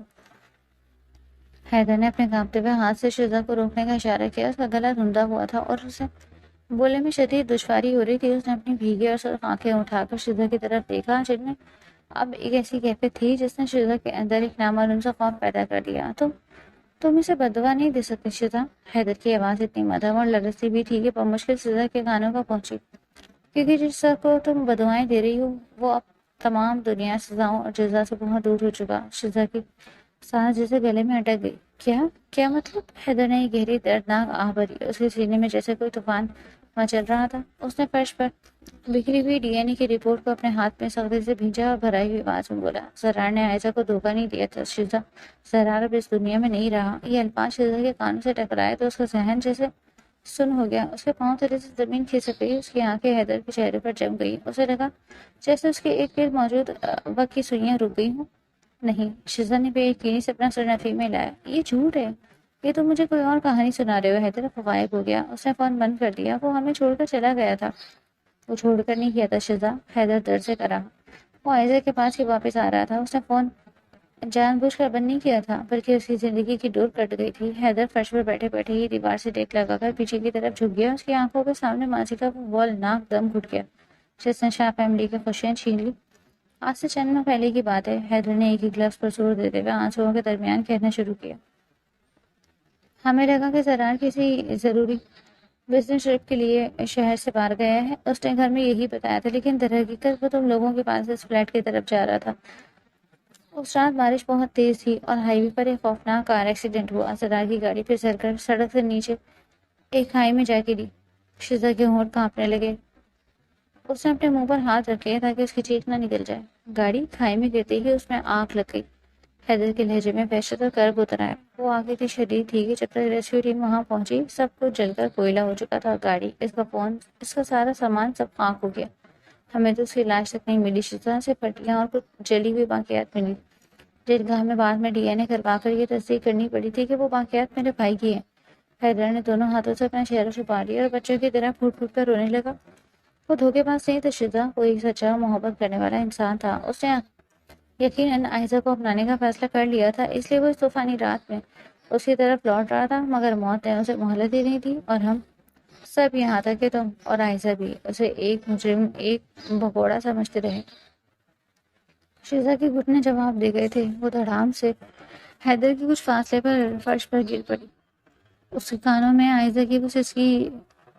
Speaker 1: حیدر نے اپنے کانپتے ہوئے ہاتھ سے شیزا کو روکنے کا اشارہ کیا۔ اس کا گلا دھندا ہوا تھا اور اسے بولنے میں شدید دشواری ہو رہی تھی۔ اس نے اپنی بھیگی اور سرخ آنکھیں اٹھا کر شیزا کی طرف دیکھا، جن میں اب ایک ایسی کیفیت تھی جس نے شیزا کے اندر ایک نامعلوم سا خوف پیدا کر دیا۔ تم اسے بددعا نہیں دے سکتے شیزا۔ حیدر کی آواز اتنی مدھم اور لرزتی بھی تھی کہ بمشکل شیزا کے کانوں کو پہنچی، کیونکہ جس شخص کو تم بددعائیں دے رہی ہو وہ اب تمام دنیا سزاؤں اور جزا سے بہت دور ہو چکا۔ شیزا کی سانس جیسے گلے میں اٹک گئی۔ کیا مطلب؟ حیدر نے ایک گہری دردناک آہ بھری، اس کے سینے میں جیسے کوئی طوفان مچل رہا تھا۔ اس نے فرش پر بکھری ہوئی ڈی این اے کی رپورٹ کو اپنے ہاتھ میں سختی سے بھینجا اور بھرائی ہوئی آواز میں بولا، زرار نے عائشہ کو دھوکہ نہیں دیا تھا شیزا، زرار اب اس دنیا میں نہیں رہا۔ یہ الفاظ شیزا کے کانوں سے ٹکرائے تو اس کا ذہن جیسے سن ہو گیا، اس کے پاؤں تلے سے زمین کھسک گئی، اس کی آنکھیں حیدر کے چہرے پر جم گئی، اسے لگا جیسے اس کے ارد گرد موجود وقت کی سوئیاں رک گئی ہوں۔ نہیں، شیزا نے بے یقینی سے اپنا سر نفی میں لایا، یہ جھوٹ ہے، یہ تو مجھے کوئی اور کہانی سنا رہے ہو۔ حیدر غائب ہو گیا، اس نے فون بند کر دیا، وہ ہمیں چھوڑ کر چلا گیا تھا۔ وہ چھوڑ کر نہیں گیا تھا شیزا، حیدر درد سے کرا، وہ عائزہ کے پاس ہی واپس آ رہا تھا، اس نے فون جان بوجھ کر بند نہیں کیا تھا بلکہ اس کی زندگی کی ڈور کٹ گئی تھی۔ حیدر فرش پر بیٹھے بیٹھے ہی دیوار سے ٹیک لگا کر پیچھے کی طرف جھک گیا، اس کی آنکھوں کے سامنے ماضی کا وہ ہولناک دم گھٹ گیا جس نے شاہ فیملی کی خوشیاں چھین لی۔ آج سے چند ماہ پہلے کی بات ہے، حیدر نے ایک ہی گلفز پر زور دیتے ہوئے آنسوؤں کے درمیان کہنا شروع کیا۔ ہمیں لگا کہ زرار کسی ضروری بزنس ٹرپ کے لیے شہر سے باہر گیا ہے، اس نے گھر میں یہی بتایا تھا، لیکن در حقیقت وہ تم لوگوں کے پاس اس فلیٹ کی طرف جا رہا تھا۔ اس رات بارش بہت تیز تھی اور ہائی وے پر ایک خوفناک کار ایکسیڈنٹ ہوا، زرار کی گاڑی پھسل کر سڑک سے نیچے ایک کھائی میں جا گری۔ شیزا کے ہونٹ کانپنے لگے، اس نے اپنے منہ پر ہاتھ رکھے تاکہ اس کی چیخ نہ نکل جائے۔ گاڑی کھائی میں گرتے ہی اس میں آگ لگ گئی۔ حیدر کے لہجے میں وحشت اور کرب اتر آیا۔ وہ آگ اتنی شدید تھی کہ جب تک ریسکیو ٹیم وہاں پہنچی سب کچھ جل کر کوئلہ ہو چکا تھا، گاڑی، اس کا فون، اس کا سارا سامان سب خاک ہو گیا۔ ہمیں تو اس کی لاش تک نہیں ملی، شیزا سے پٹیاں اور کچھ جلی ہوئی باقیات ملی۔ جلگاہ میں بعد میں ڈی این اے کروا کر یہ تصدیق کرنی پڑی تھی کہ وہ باقیات میرے بھائی کی ہیں۔ حیدر نے دونوں ہاتھوں سے اپنا چہرہ چھپا لیا اور بچوں کی طرح پھوٹ پھوٹ کر رونے لگا۔ وہ دھوکے باز نہیں تھا شیزا، وہ ایک سچا محبت کرنے والا انسان تھا۔ اس نے یقیناً عائزہ کو اپنانے کا فیصلہ کر لیا تھا، اس لیے وہ اس طوفانی رات میں اس کی طرف لوٹ رہا تھا، مگر موت نے اسے مہلت ہی نہیں دی، اور ہم سب یہاں تک کہ تم اور عائزہ بھی اسے ایک مجرم، ایک بھگوڑا سمجھتے رہے۔ شیزا کے گھٹنے جواب دے گئے تھے، وہ دھڑام سے حیدر کے کچھ فاصلے پر فرش پر گر پڑی۔ اس کے کانوں میں عائزہ کی وہ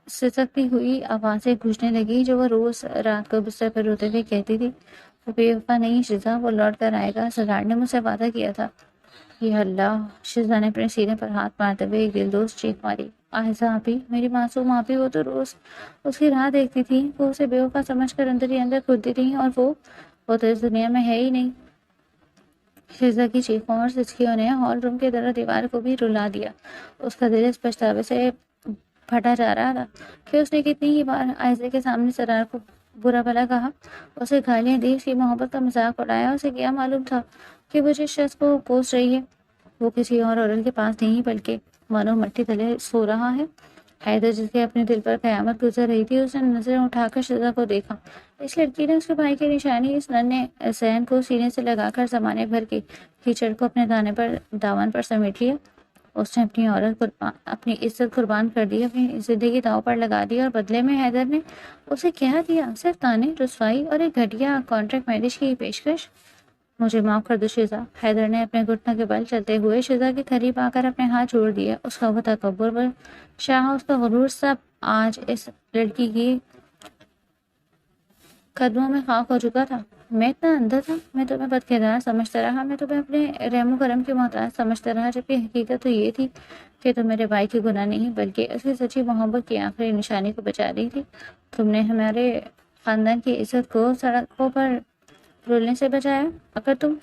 Speaker 1: سسکتی ہوئی آوازیں گونجنے لگی جو وہ روز رات کو بستر پر روتے ہوئے کہتی تھی، وہ بے وفا نہیں شیزا، وہ لوٹ کر آئے گا، زرار نے مجھ سے وعدہ کیا تھا۔ یا اللہ! شیزا نے اپنے سینے پر ہاتھ مارتے ہوئے ایک دلدوز چیخ ماری، عائزہ آپی، میری معصوم آپی، وہ تو روز اس کی راہ دیکھتی تھی، وہ اسے بے وفا سمجھ کر اندر ہی اندر کھلتی تھی، اور وہ تو اس دنیا میں ہے ہی نہیں۔ شیزا کی چیخوں اور سسکیوں نے ہال روم کے در و دیوار کو بھی رلا دیا۔ اس کا دل اس پچھتاوے سے پھٹا جا رہا تھا کہ اس نے کتنی ہی بار عائزہ کے سامنے زرار کو برا بھلا کہا، اسے گالیاں دی، اس کی محبت کا مذاق اڑایا۔ اسے کیا معلوم تھا کہ وہ جس شخص کو کوس رہی ہے وہ کسی اور عورت کے پاس نہیں بلکہ منو مٹی تلے سو رہا ہے۔ حیدر، جس کے اپنے دل پر قیامت گزر رہی تھی، اس نے نظریں اٹھا کر شیزا کو دیکھا۔ اس لڑکی نے اس کے بھائی کی نشانی اس ننھے ذہن کو سینے سے لگا کر زمانے بھر کی کیچڑ کو اپنے دامن پر سمیٹ لیا۔ اس نے اپنی عزت قربان کر دی، اپنی زندگی داؤ پر لگا دی، اور بدلے میں حیدر نے اسے کیا دیا؟ صرف طعنے، رسوائی اور ایک گھٹیا کانٹریکٹ میرج کی پیشکش۔ مجھے معاف کر دو شیزا، حیدر نے اپنے گھٹنوں کے بل چلتے ہوئے شیزا کے قریب آ کر اپنے ہاتھ چھوڑ دیے۔ اس کا وہ تکبر، وہ شاہ، اس کا غرور، سب آج اس لڑکی کی قدموں میں خاک ہو چکا تھا۔ میں اتنا اندھا تھا، میں تمہیں بد کردار سمجھتا رہا، میں تمہیں اپنے رحم و کرم کے محتاج سمجھتا رہا، جبکہ حقیقت تو یہ تھی کہ تم میرے بھائی کی گناہ نہیں بلکہ اس کی سچی محبت کی آخری نشانی کو بچا رہی تھی۔ تم نے ہمارے خاندان کی عزت کو سڑکوں پر رولنے سے بچایا۔ اگر تم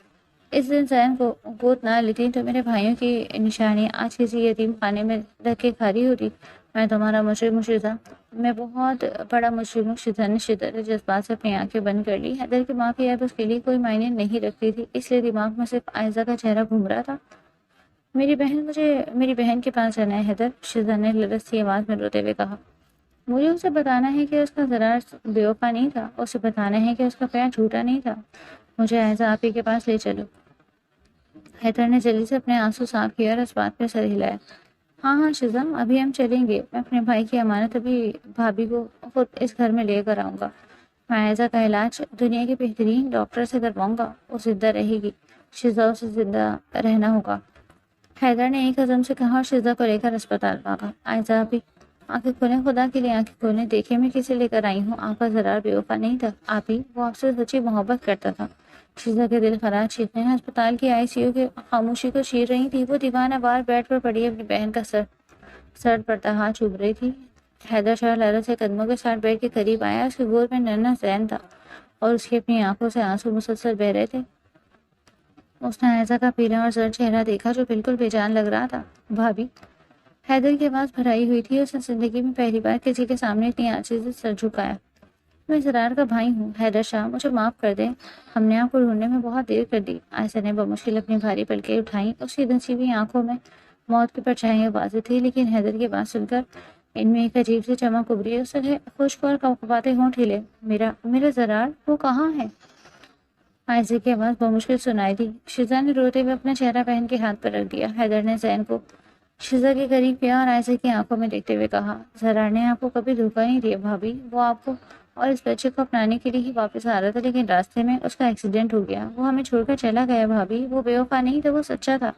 Speaker 1: اس دن زین کو گود نہ لیتی تو میرے بھائیوں کی نشانی آج کسی یتیم خانے میں رکھ کے کھاری ہوتی۔ میں تمہارا مجرم ہوں شیزا، میں بہت بڑا مجرم ہوں۔ شیزا نے شدت جذبات سے اپنی آنکھیں بند کر لی۔ حیدر کی ماں کی یاد اس کے لیے کوئی معنی نہیں رکھتی تھی، اس لیے دماغ میں صرف عائزہ کا چہرہ گھوم رہا تھا۔ مجھے میری بہن کے پاس جانا ہے حیدر، شیزا نے لرزتی آواز میں روتے ہوئے کہا۔ مجھے اسے بتانا ہے کہ اس کا ضرار بے وفا نہیں تھا، اسے بتانا ہے کہ اس کا پیار جھوٹا نہیں تھا۔ مجھے عائزہ آپی کے پاس لے چلو۔ حیدر نے جلدی سے اپنے آنسو صاف کیا اور اس بات پہ سر ہلایا۔ ہاں شیزا، ابھی ہم چلیں گے، میں اپنے بھائی کی امانت ابھی بھابھی کو خود اس گھر میں لے کر آؤں گا۔ میں عائزہ کا علاج دنیا کے بہترین ڈاکٹر سے کرواؤں گا، وہ زندہ رہے گی، شیزا اسے زندہ رہنا ہوگا۔ حیدر نے ایک قدم سے کہا اور شیزا کو لے کر اسپتال بھاگا۔ عائزہ ابھی آنکھیں کھولیں، خدا کے لیے آنکھیں کھولیں، دیکھیں میں کسے لے کر آئی ہوں۔ آپ کا ضرار بے وفا نہیں تھا آپی، وہ آپ سے سچی محبت کرتا تھا۔ شیزا کے دل خراج چیخیں ہسپتال کی آئی سی یو کی خاموشی کو چیر رہی تھی۔ وہ دیوانہ وار بیڈ پر پڑی اپنی بہن کا سر پڑتا ہاتھ چوم رہی تھی۔ حیدر شاہ لرز سے قدموں کے ساتھ بیڈ کے قریب آیا، اس کی گود میں ننھا زین تھا اور اس کی اپنی آنکھوں سے آنسو مسلسل بہہ رہے تھے۔ اس نے عائزہ کا پیلا اور زرد چہرہ دیکھا جو بالکل بے جان لگ رہا تھا۔ بھابھی، حیدر کی آواز بھرائی ہوئی تھی، اس نے زندگی میں پہلی بار کسی کے سامنے اتنی آنچی سے سر جھکایا۔ میں زرار کا بھائی ہوں حیدر شاہ، مجھے معاف کر دیں، ہم نے آپ کو ڈھونڈنے میں بہت دیر کر دی۔ عائزہ نے بمشکل اپنی بھاری پلکیں اٹھائیں، اس کی دھنسی ہوئی آنکھوں میں موت کی پرچھائیاں واضح تھی، لیکن حیدر کی بات سن کر ان میں ایک عجیب سی چمک ابھری۔ اس نے خشک اور کپکپاتے ہونٹ ہلے۔ میرا زرار، وہ کہاں ہے؟ عائزہ کی آواز بمشکل سنائی دی۔ شیزا نے روتے ہوئے اپنا چہرہ بہن کے ہاتھ پر رکھ دیا۔ حیدر نے زین کو شیزا کے قریب کیا اور عائزہ کی آنکھوں میں دیکھتے ہوئے کہا، زرار نے آپ کو کبھی دھوکہ نہیں دیا بھابھی، وہ آپ کو اور اس بچے کو اپنانے کے لیے ہی واپس آ رہا تھا، لیکن راستے میں اس کا ایکسیڈنٹ ہو گیا، وہ ہمیں چھوڑ کر چلا گیا بھابھی، وہ بے وفا نہیں تھا، وہ سچا تھا۔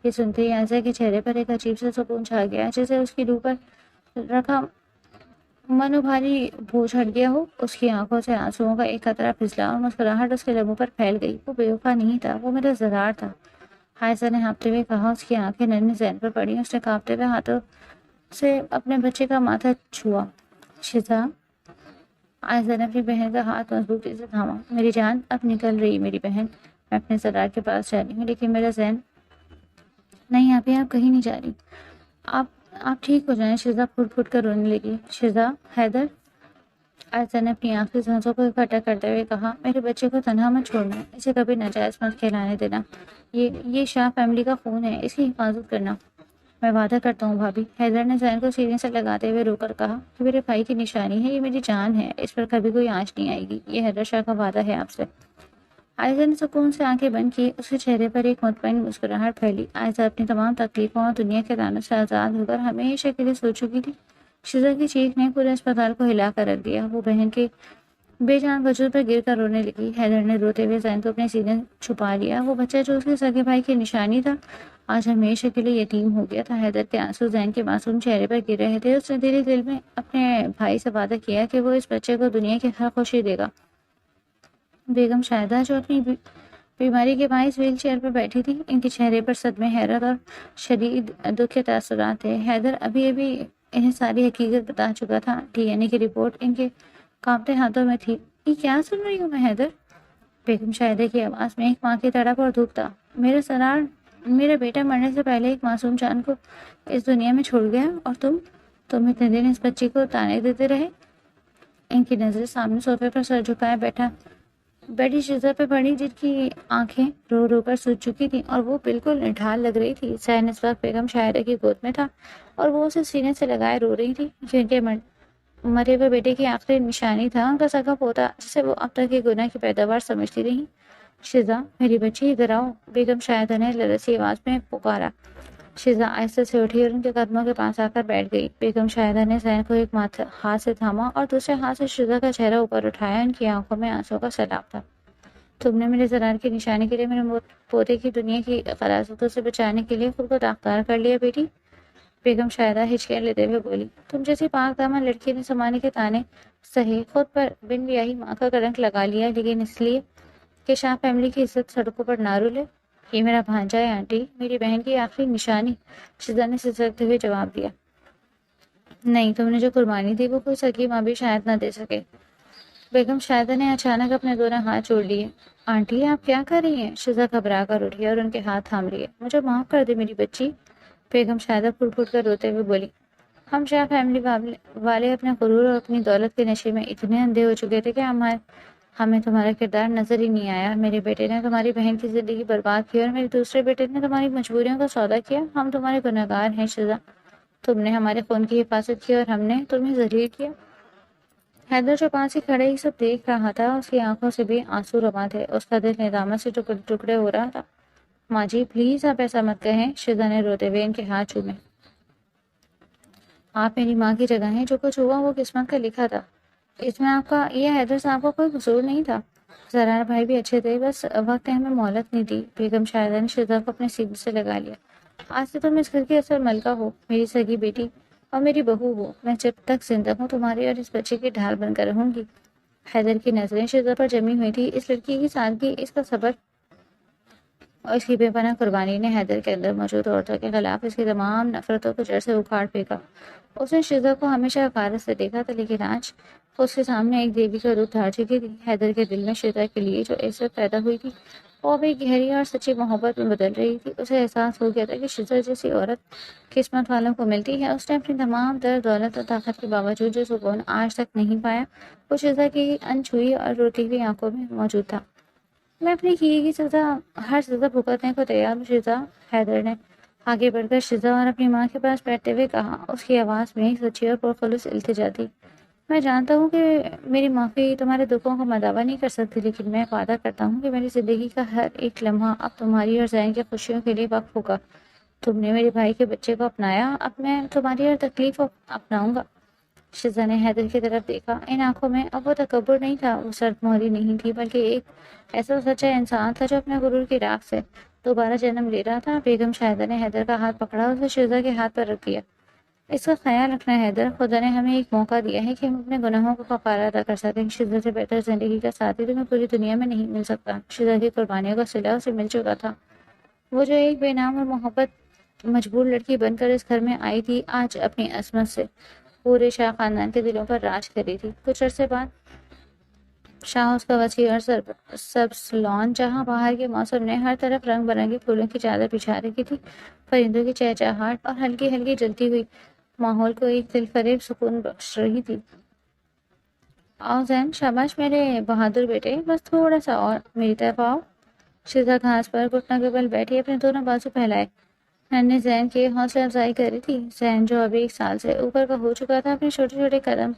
Speaker 1: یہ سنتے ہی عائزہ کے چہرے پر ایک عجیب سا سکون چھا گیا، جیسے اس کی روح پر رکھا منو بھاری بوجھ ہٹ گیا ہو۔ اس کی آنکھوں سے آنسوؤں کا ایک قطرہ پھسلا اور مسکراہٹ اس کے لبوں پر پھیل گئی۔ وہ بے وفا نہیں تھا، وہ میرا زرار تھا، عائزہ نے ہانپتے ہوئے کہا۔ اس کی آنکھیں ننھے زین پر پڑی، اس نے کانپتے ہوئے ہاتھوں سے اپنے بچے کا ماتھا چھوا۔ شیزا، عائزہ نے اپنی بہن کا ہاتھ مضبوطی سے تھاما۔ میری جان اب نکل رہی میری بہن، میں اپنے زرار کے پاس جا رہی ہوں، لیکن میرا زین نہیں آپی، آپ کہیں نہیں جا رہی، آپ ٹھیک ہو جائیں۔ شیزا پھٹ پھٹ کر رونے لگی۔ شیزا، حیدر، عائزہ نے اپنی آخری سانسوں کو اکٹھا کرتے ہوئے کہا، میرے بچے کو تنہا مت چھوڑنا، اسے کبھی ناجائز مت کھلانے دینا، یہ شاہ فیملی کا خون ہے، اس کی حفاظت کرنا۔ میں وعدہ کرتا ہوں بھابھی، حیدر نے زین کو سینے سے لگاتے ہوئے رو کر کہا، یہ میرے بھائی کی نشانی ہے، یہ میری جان ہے، اس پر کبھی کوئی آنچ نہیں آئے گی، یہ حیدر شاہ کا وعدہ ہے آپ سے۔ عائزہ نے سکون سے آنکھیں بند کی، اس کے چہرے پر ایک مطمئن مسکراہٹ پھیلی۔ عائزہ اپنی تمام تکلیفوں اور دنیا کے دانوں سے آزاد ہو کر ہمیشہ کے لیے سو چکی تھی۔ شیزا کی چیخ نے پورے اسپتال کو ہلا کر رکھ دیا، وہ بہن کے بے جان وجود پر گر کر رونے لگی۔ حیدر نے روتے ہوئے زین کو اپنے سینے چھپا لیا۔ وہ بچہ جو اس کے سگے بھائی کی نشانی تھا آج ہمیشہ کے لیے یتیم ہو گیا تھا۔ حیدر کے آنسو زین کے معصوم چہرے پر گر رہے تھے۔ اس نے دل میں اپنے بھائی سے وعدہ کیا کہ وہ اس بچے کو دنیا کی ہر خوشی دے گا۔ بیگم شاہدہ جو اپنی بیماری کے باعث ویل چیئر پر بیٹھی تھی، ان کے چہرے پر صدمے، حیرت اور شدید دکھ کے تاثرات تھے۔ حیدر ابھی انہیں ساری حقیقت بتا چکا تھا۔ ڈی این اے کی رپورٹ ان کے کانپتے ہاتھوں میں تھی۔ یہ کیا سن رہی ہوں میں حیدر؟ بیگم شاہدہ کی آواز میں ایک ماں کی تڑپ اور دکھ تھا۔ میرا سرار، میرا بیٹا مرنے سے پہلے ایک معصوم جان کو اس دنیا میں چھوڑ گیا، اور تم اتنے دن اس بچی کو تانے دیتے رہے۔ ان کی نظریں سامنے صوفے پر سر جھکائے بیٹھی شیزا پہ پڑی، جن کی آنکھیں رو رو کر سوج چکی تھی اور وہ بالکل نڈھال لگ رہی تھی۔ زین اس وقت بیگم شاہدہ کی گود میں تھا اور وہ اسے سینے سے لگائے رو رہی تھی۔ یہ ان کے مرے ہوئے بیٹے کی آخری نشانی تھا، ان کا سگا پوتا، جسے وہ اب تک کے گناہ کی پیداوار سمجھتی رہی۔ شیزا، میری بچی ادھر آؤ، بیگم شاہدہ نے لرزتی آواز میں پکارا۔ شیزا آہستہ سے اٹھی اور ان کے قدموں کے پاس آ کر بیٹھ گئی۔ بیگم شاہدہ نے زین کو ایک ہاتھ سے تھاما اور دوسرے ہاتھ سے شیزا کا چہرہ اوپر اٹھایا۔ ان کی آنکھوں میں آنسوں کا سیلاب تھا۔ تم نے میرے زرار کی نشانی کے لیے میرے پوتے کی دنیا کی غلاظتوں سے بچانے کے لیے خود کو داغدار کر لیا بیٹی، بیگم شاہدہ ہچکیاں لیتے ہوئے بولی۔ تم جیسی پاک دامن لڑکی نے زمانے کے تانے صحیح خود پر بن بیاہی ماں کا کلنک لگا لیا، لیکن اس لیے کہ شاہ فیملی کی عزت سڑکوں پر نہ رولے۔ یہ میرا بھانجا ہے آنٹی، میری بہن کی آخری نشانی، شہزاد نے سسکتے ہوئے جواب دیا۔ نہیں، تم نے جو قربانی دی وہ کوئی سگی ماں بھی شاید نہ دے سکے۔ بیگم شاہدہ نے اچانک اپنے دونوں ہاتھ جوڑ لیے۔ آنٹی آپ کیا کر رہی ہیں؟ شہزاد گھبرا کر اٹھی اور ان کے ہاتھ تھام لیے۔ مجھے معاف کر دے میری بچی، بیگم شاہدہ پھٹ پھٹ کر روتے ہوئے بولی۔ ہم شاہ فیملی والے اپنے غرور اور اپنی دولت کے نشے میں اتنے اندھے ہو چکے تھے کہ ہمیں تمہارا کردار نظر ہی نہیں آیا۔ میرے بیٹے نے تمہاری بہن کی زندگی برباد کی اور میرے دوسرے بیٹے نے تمہاری مجبوریوں کا سودا کیا۔ ہم تمہارے گنہگار ہیں شہزاد، تم نے ہمارے خون کی حفاظت کی اور ہم نے تمہیں ذلیل کیا۔ حیدر جو پاس ہی کھڑے ہی سب دیکھ رہا تھا، اس کی آنکھوں سے بھی آنسو رواں تھے، اس کا دل ندامت سے ٹکڑے ٹکڑے ہو رہا تھا۔ ماں جی پلیز آپ ایسا مت کہیں، شہزاد نے روتے ہوئے ان کے ہاتھ چومے۔ آپ میری ماں کی جگہ ہیں، جو کچھ ہوا وہ قسمت کا لکھا تھا، اس میں آپ کا یہ حیدر صاحب کا کوئی قصور نہیں تھا۔ زرار بھائی بھی اچھے تھے، بس وقت نے ہمیں مہلت نہیں دی۔ بیگم شاہدہ نے شہزاد کو اپنے سینے سے لگا لیا۔ آج سے تم اس گھر کی اصل ملکہ ہو، میری سگی بیٹی اور میری بہو ہو۔ میں جب تک زندہ ہوں تمہاری اور اس بچے کی ڈھال بن کر رہوں گی۔ حیدر کی نظریں شہزاد پر جمی ہوئی تھی۔ اس لڑکی کی سادگی، اس کا صبر اور اس کی بے پناہ قربانی نے حیدر کے اندر موجود عورتوں کے خلاف اس کی تمام نفرتوں کو جڑ سے اکھاڑ پھینکا۔ اس نے شہزاد کو ہمیشہ حقارت سے دیکھا تھا، لیکن آج اس کے سامنے ایک دیوی کا روپ دھار چکی تھی۔ حیدر کے دل میں شہزاد کے لیے جو عزت پیدا ہوئی تھی وہ اب ایک گہری اور سچی محبت میں بدل رہی تھی۔ اسے احساس ہو گیا تھا کہ شہزاد جیسی عورت قسمت والوں کو ملتی ہے۔ اس نے اپنی تمام دولت اور طاقت کے باوجود جو سکون آج تک نہیں پایا، وہ شہزاد کی انچھوئی اور روتی ہوئی آنکھوں میں موجود تھا۔ میں اپنی کی گئی سزا، ہر سزا بھگتنے کو تیار ہوں شہزاد، حیدر نے آگے بڑھ کر شہزاد اور اپنی ماں کے پاس بیٹھتے ہوئے کہا۔ اس کی آواز میں سچی اور پرخلوص التجا تھی۔ میں جانتا ہوں کہ میری معافی تمہارے دکھوں کو مداوا نہیں کر سکتی، لیکن میں وعدہ کرتا ہوں کہ میری زندگی کا ہر ایک لمحہ اب تمہاری اور زین کی خوشیوں کے لیے وقف ہوگا۔ تم نے میرے بھائی کے بچے کو اپنایا، اب میں تمہاری ہر تکلیف کو اپناؤں گا۔ شہزاد نے حیدر کی طرف دیکھا۔ ان آنکھوں میں اب وہ تکبر نہیں تھا، وہ سرد مہری نہیں تھی، بلکہ ایک ایسا سچا انسان تھا جو اپنے غرور کی راکھ سے دوبارہ جنم لے رہا تھا۔ بیگم شاہدہ نے حیدر کا ہاتھ پکڑا، اسے شہزاد کے ہاتھ پر رکھ دیا۔ اس کا خیال رکھنا حیدر، خدا نے ہمیں ایک موقع دیا ہے کہ ہم اپنے گناہوں کا کفارہ ادا کر سکیں۔ شہزاد سے بہتر زندگی کا ساتھی تمہیں پوری دنیا میں نہیں مل سکتا۔ شہزاد کی قربانیوں کا صلہ اسے مل چکا تھا۔ وہ جو ایک بے نام اور محبت مجبور لڑکی بن کر اس گھر میں آئی تھی، آج اپنی عظمت سے پورے شاہ خاندان کے دلوں پر راج کری تھی۔ کچھ عرصے بعد شاہ اس کا وسیع اور سبز لان، جہاں باہر کے موسم نے ہر طرف رنگ برنگے پھولوں کی چادر بچھا رکھی تھی، پرندوں کی چہچہاہٹ اور ہلکی ہلکی جلتی ہوئی ماحول کو ایک دل فریب سکون بخش رہی تھی۔ آؤ زین، شاباش میرے بہادر بیٹے، بس تھوڑا سا اور میری طرف آؤ۔ شہزاد گھاس پر گھٹنا کے بل بیٹھی اپنے دونوں بازو پھیلائے ننھے زین کی حوصلہ افزائی کر رہی تھی۔ زین جو ابھی 1 سال سے اوپر کا ہو چکا تھا، اپنے چھوٹے چھوٹے قدم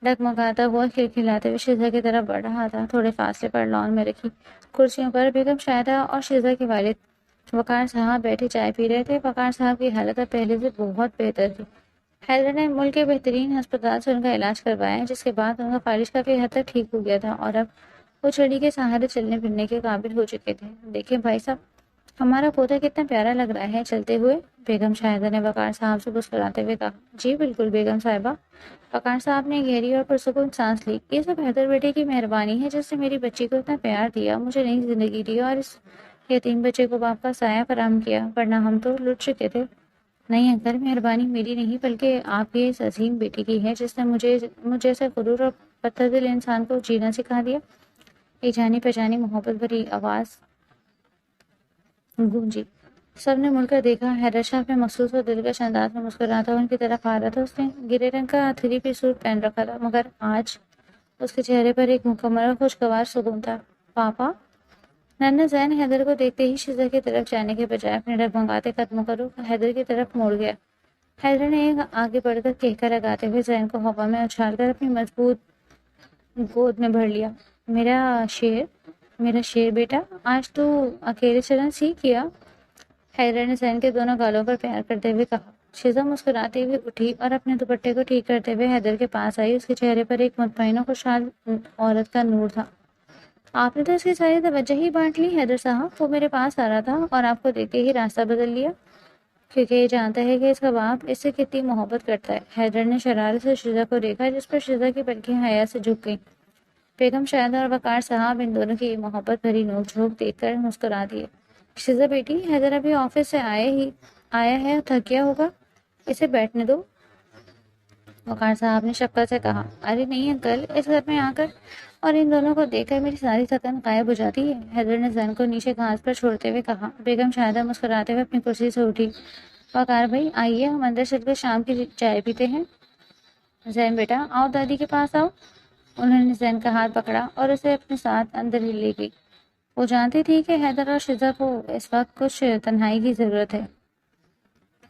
Speaker 1: ڈگمگاتا ہوا کھلکھلاتے ہوئے شہزاد کی طرف بڑھ رہا تھا۔ تھوڑے فاصلے پر لان میں رکھی کرسیوں پر بیگم شاہدہ اور شہزاد کے والد وقار صاحب بیٹھے چائے پی رہے تھے۔ وقار صاحب کی حالت اب پہلے سے بہت بہتر تھی۔ حیدر نے ملک کے بہترین ہسپتال سے ان کا علاج کروایا، جس کے بعد ان کا فالج کافی حد تک ٹھیک ہو گیا تھا اور اب وہ چھڑی کے سہارے چلنے پھرنے کے قابل ہو چکے تھے۔ دیکھیں بھائی صاحب، ہمارا پوتا کتنا پیارا لگ رہا ہے چلتے ہوئے، بیگم شاہدہ نے وقار صاحب سے مسکراتے ہوئے کہا۔ جی بالکل بیگم صاحبہ، وقار صاحب نے گہری اور پرسکون سانس لی۔ یہ سب حیدر بیٹے کی مہربانی ہے، جس نے میری بچی کو اتنا پیار دیا، مجھے نئی زندگی دی اور اس یتیم بچے کو باپ کا سایہ فراہم کیا، ورنہ ہم تو لٹ چکے تھے۔ نہیں انکل، مہربانی میری نہیں بلکہ آپ کی اس عظیم بیٹی کی ہے، جس نے مجھ جیسے غرور اور پتھر دل انسان کو جینا سکھا دیا۔ ایک جانی پہچانی محبت بھری آواز گونجی۔ سب نے مڑ کر دیکھا۔ حیدر شاہ اپنے مخصوص اور دلکش انداز میں مسکراتا ان کی طرف آ رہا تھا۔ اس نے گرے رنگ کا 3 پیس سوٹ پہن رکھا تھا، مگر آج اس کے چہرے پر ایک مکمل اور خوشگوار سکون تھا۔ پاپا؟ ننھا زین حیدر کو دیکھتے ہی شہزاد کی طرف جانے کے بجائے اپنے ڈگمگاتے قدموں کا رخ حیدر کی طرف موڑ گیا۔ حیدر نے ایک آگے بڑھ کر کہکا لگاتے ہوئے زین کو ہوا میں اچھال کر اپنی مضبوط گود میں بھر لیا۔ میرا شیر بیٹا، آج تو اکیلے چلنا سیکھ گیا، حیدر نے زین کے دونوں گالوں پر پیار کرتے ہوئے کہا۔ شہزاد مسکراتے ہوئے اٹھی اور اپنے دوپٹے کو ٹھیک کرتے ہوئے حیدر کے پاس آئی۔ اس کے چہرے پر ایک مطمئن و خوشحال عورت کا نور تھا۔ آپ نے تو اس کی ساری توجہ ہی بانٹ لی حیدر صاحب، وہ میرے پاس آ رہا تھا اور آپ کو دیکھتے ہی راستہ بدل لیا۔ کیونکہ یہ جانتا ہے کہ اس کا باپ اس سے کتنی محبت کرتا ہے۔ حیدر نے شرارت سے شزا کو دیکھا، جس پر شزا کی پلکیں حیا سے جھک گئیں۔ بیگم شاہدہ اور وقار صاحب ان دونوں کی محبت بھری نوک جھونک دیکھ کر مسکرا دیے۔ شزا بیٹی، حیدر ابھی آفس سے آیا ہے، تھک گیا ہوگا، اسے بیٹھنے دو، وقار صاحب نے شفقت سے کہا۔ ارے نہیں انکل، اس گھر میں آ کر اور ان دونوں کو دیکھ کر میری ساری تھکن غائب ہو جاتی ہے، حیدر نے زین کو نیچے گھاس پر چھوڑتے ہوئے کہا۔ بیگم شاہدہ مسکراتے ہوئے اپنی کرسی سے اٹھی۔ وقار بھائی آئیے، ہم اندر چل کر شام کی چائے پیتے ہیں۔ زین بیٹا آؤ، دادی کے پاس آؤ۔ انہوں نے زین کا ہاتھ پکڑا اور اسے اپنے ساتھ اندر ہی لے گئی۔ وہ جانتی تھی کہ حیدر اور شزا کو اس وقت کچھ تنہائی کی ضرورت ہے۔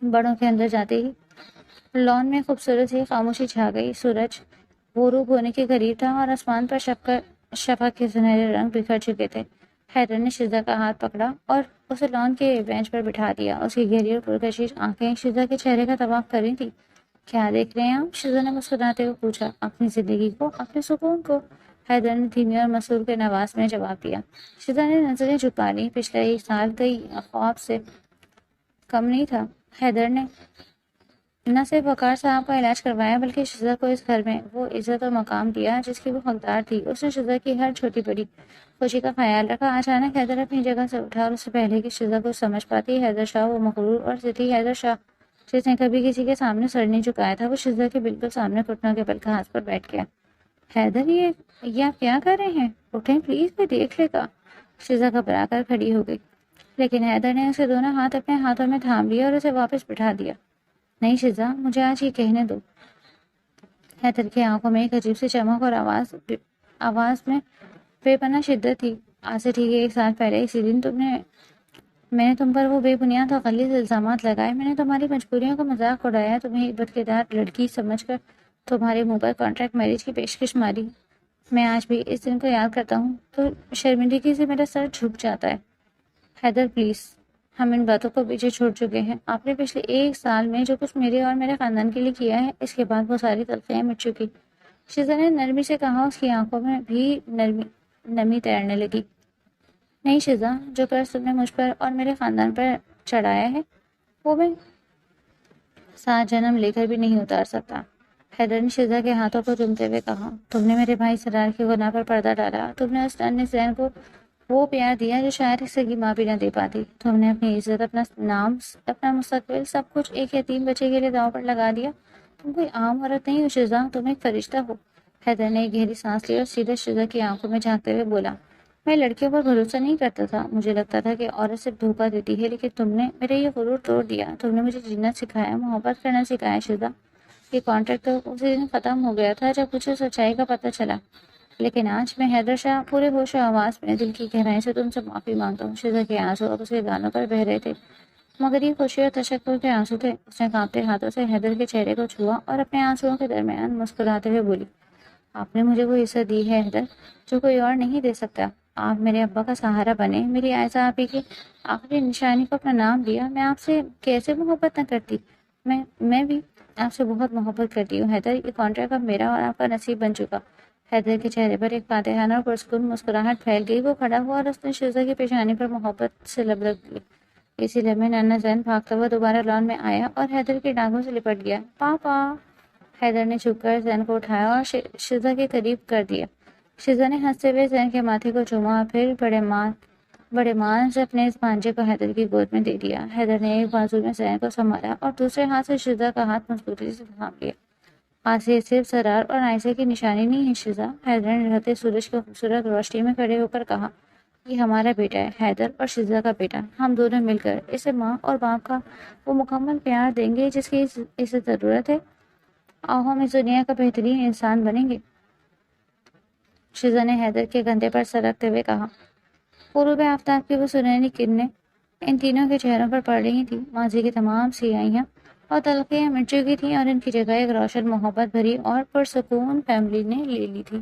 Speaker 1: بڑوں کے اندر جاتے ہی لان میں خوبصورت سی خاموشی چھا گئی۔ سورج غروب ہونے کے قریب تھا اور آسمان پر شفق کے سنہرے رنگ بکھر چکے تھے۔ حیدر نے شزا کا ہاتھ پکڑا اور اسے لان کے بینچ پر بٹھا دیا۔ اس کی گہری اور پرکشش آنکھیں شزا کے چہرے کا طواف کر رہی تھی۔ کیا دیکھ رہے ہیں آپ؟ شزا نے مسکراتے ہوئے پوچھا۔ اپنی زندگی کو، اپنے سکون کو، حیدر نے دھیمی اور مسرور کے آواز میں جواب دیا۔ شزا نے نظریں جھکا لی۔ پچھلے ایک سال کئی خواب سے کم نہیں تھا۔ حیدر نے نہ صرف وقار صاحب کا علاج کروایا بلکہ شزا کو اس گھر میں وہ عزت اور مقام دیا جس کی وہ حقدار تھی۔ اس نے شزا کی ہر چھوٹی بڑی خوشی کا خیال رکھا۔ اچانک حیدر اپنی جگہ سے اٹھا اور اس سے پہلے کہ شزا کو سمجھ پاتی، حیدر شاہ، وہ مغرور اور ضدی حیدر شاہ جس نے کبھی کسی کے سامنے سر نہیں جھکایا تھا، وہ شزا کے بالکل سامنے گھٹنوں کے بل گھاس پر بیٹھ گیا۔ حیدر یہ آپ کیا کر رہے ہیں؟ اٹھیں پلیز، کوئی دیکھ لے گا۔ شزا گھبرا کر کھڑی ہو گئی، لیکن حیدر نے اسے دونوں ہاتھ اپنے ہاتھوں میں تھام لیا اور اسے واپس بٹھا دیا۔ نہیں شزا، مجھے آج یہ کہنے دو۔ حیدر کی آنکھوں میں ایک عجیب سی چمک اور آواز میں بے پناہ شدت تھی۔ آج سے ٹھیک 1 سال پہلے اسی دن میں نے تم پر وہ بے بنیاد اور غلیظ الزامات لگائے، میں نے تمہاری مجبوریوں کا مذاق اڑایا، تمہیں ایک بدکردار لڑکی سمجھ کر تمہارے منہ پر کانٹریکٹ میرج کی پیشکش ماری۔ میں آج بھی اس دن کو یاد کرتا ہوں تو شرمندگی سے میرا سر جھک جاتا ہے۔ حیدر پلیز، ہم ان باتوں کو پیچھے چھوڑ چکے ہیں۔ آپ نے پچھلے 1 سال میں جو کچھ میرے اور میرے خاندان کے لیے کیا ہے، اس کے بعد وہ ساری تلخیاں مٹ چکی۔ شزا نے نرمی سے کہا۔ اس کی آنکھوں میں بھی نمی تیرنے لگی۔ نہیں شزا، جو قرض تم نے مجھ پر اور میرے خاندان پر چڑھایا ہے وہ میں 7 جنم لے کر بھی نہیں اتار سکتا۔ حیدر نے شزا کے ہاتھوں کو چومتے ہوئے کہا۔ تم نے میرے بھائی سرار کے گناہ پر پردہ ڈالا، تم نے اس ننھے زین کو وہ پیار دیا جو شاید ایک سگی ماں بھی نہ دے پاتی، تم نے اپنی عزت، اپنا نام، اپنا مستقبل، سب کچھ ایک یتیم بچے کے لیے داؤ پر لگا دیا۔ تم کوئی عام عورت نہیں ہو شزا، تم ایک فرشتہ ہو۔ حیدر نے ایک گہری سانس لی اور سیدھے شزا کی آنکھوں میں جھانکتے ہوئے بولا۔ میں لڑکیوں پر بھروسہ نہیں کرتا تھا، مجھے لگتا تھا کہ عورت صرف دھوکہ دیتی ہے، لیکن تم نے میرا یہ غرور توڑ دیا، تم نے مجھے جینا سکھایا، محبت کرنا سکھایا شزا۔ یہ کانٹریکٹ تو اسی دن ختم ہو گیا تھا جب مجھے سچائی کا پتہ چلا، لیکن آج میں حیدر شاہ پورے ہوش و آواز میں دل کی گہرائی سے تم سے معافی مانگتا ہوں۔ شزا کے آنسو اب اس کے گانوں پر بہہ رہے تھے، مگر یہ خوشی اور تشکر کے آنسو تھے۔ اس نے کانپتے ہاتھوں سے حیدر کے چہرے کو چھوا اور اپنے آنسوؤں کے درمیان مسکراتے ہوئے بولی۔ آپ نے مجھے وہ عزت دی ہے حیدر جو کوئی اور نہیں دے سکتا۔ آپ میرے ابا کا سہارا بنے، میری عائزہ آپی کی آخری نشانی کو اپنا نام دیا۔ میں آپ سے کیسے محبت نہ کرتی؟ میں بھی آپ سے بہت محبت کرتی ہوں حیدر۔ یہ کانٹریکٹ اب میرا اور آپ کا نصیب بن چکا۔ حیدر کے چہرے پر ایک فاتحانہ اور پرسکون مسکراہٹ پھیل گئی۔ وہ کھڑا ہوا اور اس نے شزا کی پیشانی پر محبت سے لب رکھ لی۔ اسی لمحے ننھا زین بھاگتا ہوا دوبارہ لان میں آیا اور حیدر کی ٹانگوں سے لپٹ گیا۔ پاپا! حیدر نے جھک کر زین کو اٹھایا اور شزا کے قریب کر دیا۔ شزا نے ہنستے ہوئے زین کے ماتھے کو چوما، پھر بڑے مان سے اپنے اس بھانجے کو حیدر کی گود میں دے دیا۔ حیدر نے ایک بازو میں زین کو سنبھالا اور دوسرے ہاتھ سے شزا کا ہاتھ مضبوطی سے تھام لیا۔ آج یہ صرف سرار اور عائزہ کی نشانی نہیں ہے شزا، حیدر نے رہتے سورج کی خوبصورت روشنی میں کھڑے ہو کر کہا۔ یہ ہمارا بیٹا ہے، حیدر اور شزا کا بیٹا۔ ہم دونوں مل کر اسے ماں اور باپ کا وہ مکمل پیار دیں گے جس کی اسے ضرورت ہے، اور ہم اس دنیا کا بہترین انسان بنیں گے۔ شزا نے حیدر کے کندھے پر سر رکھتے ہوئے کہا۔ غروب آفتاب کی وہ سنہری کرنیں ان تینوں کے چہروں پر پڑ رہی تھیں۔ ماضی کی تمام سیاہیاں اور تلخیاں مٹ چکی تھیں اور ان کی جگہ ایک روشن، محبت بھری اور پرسکون فیملی نے لے لی تھی۔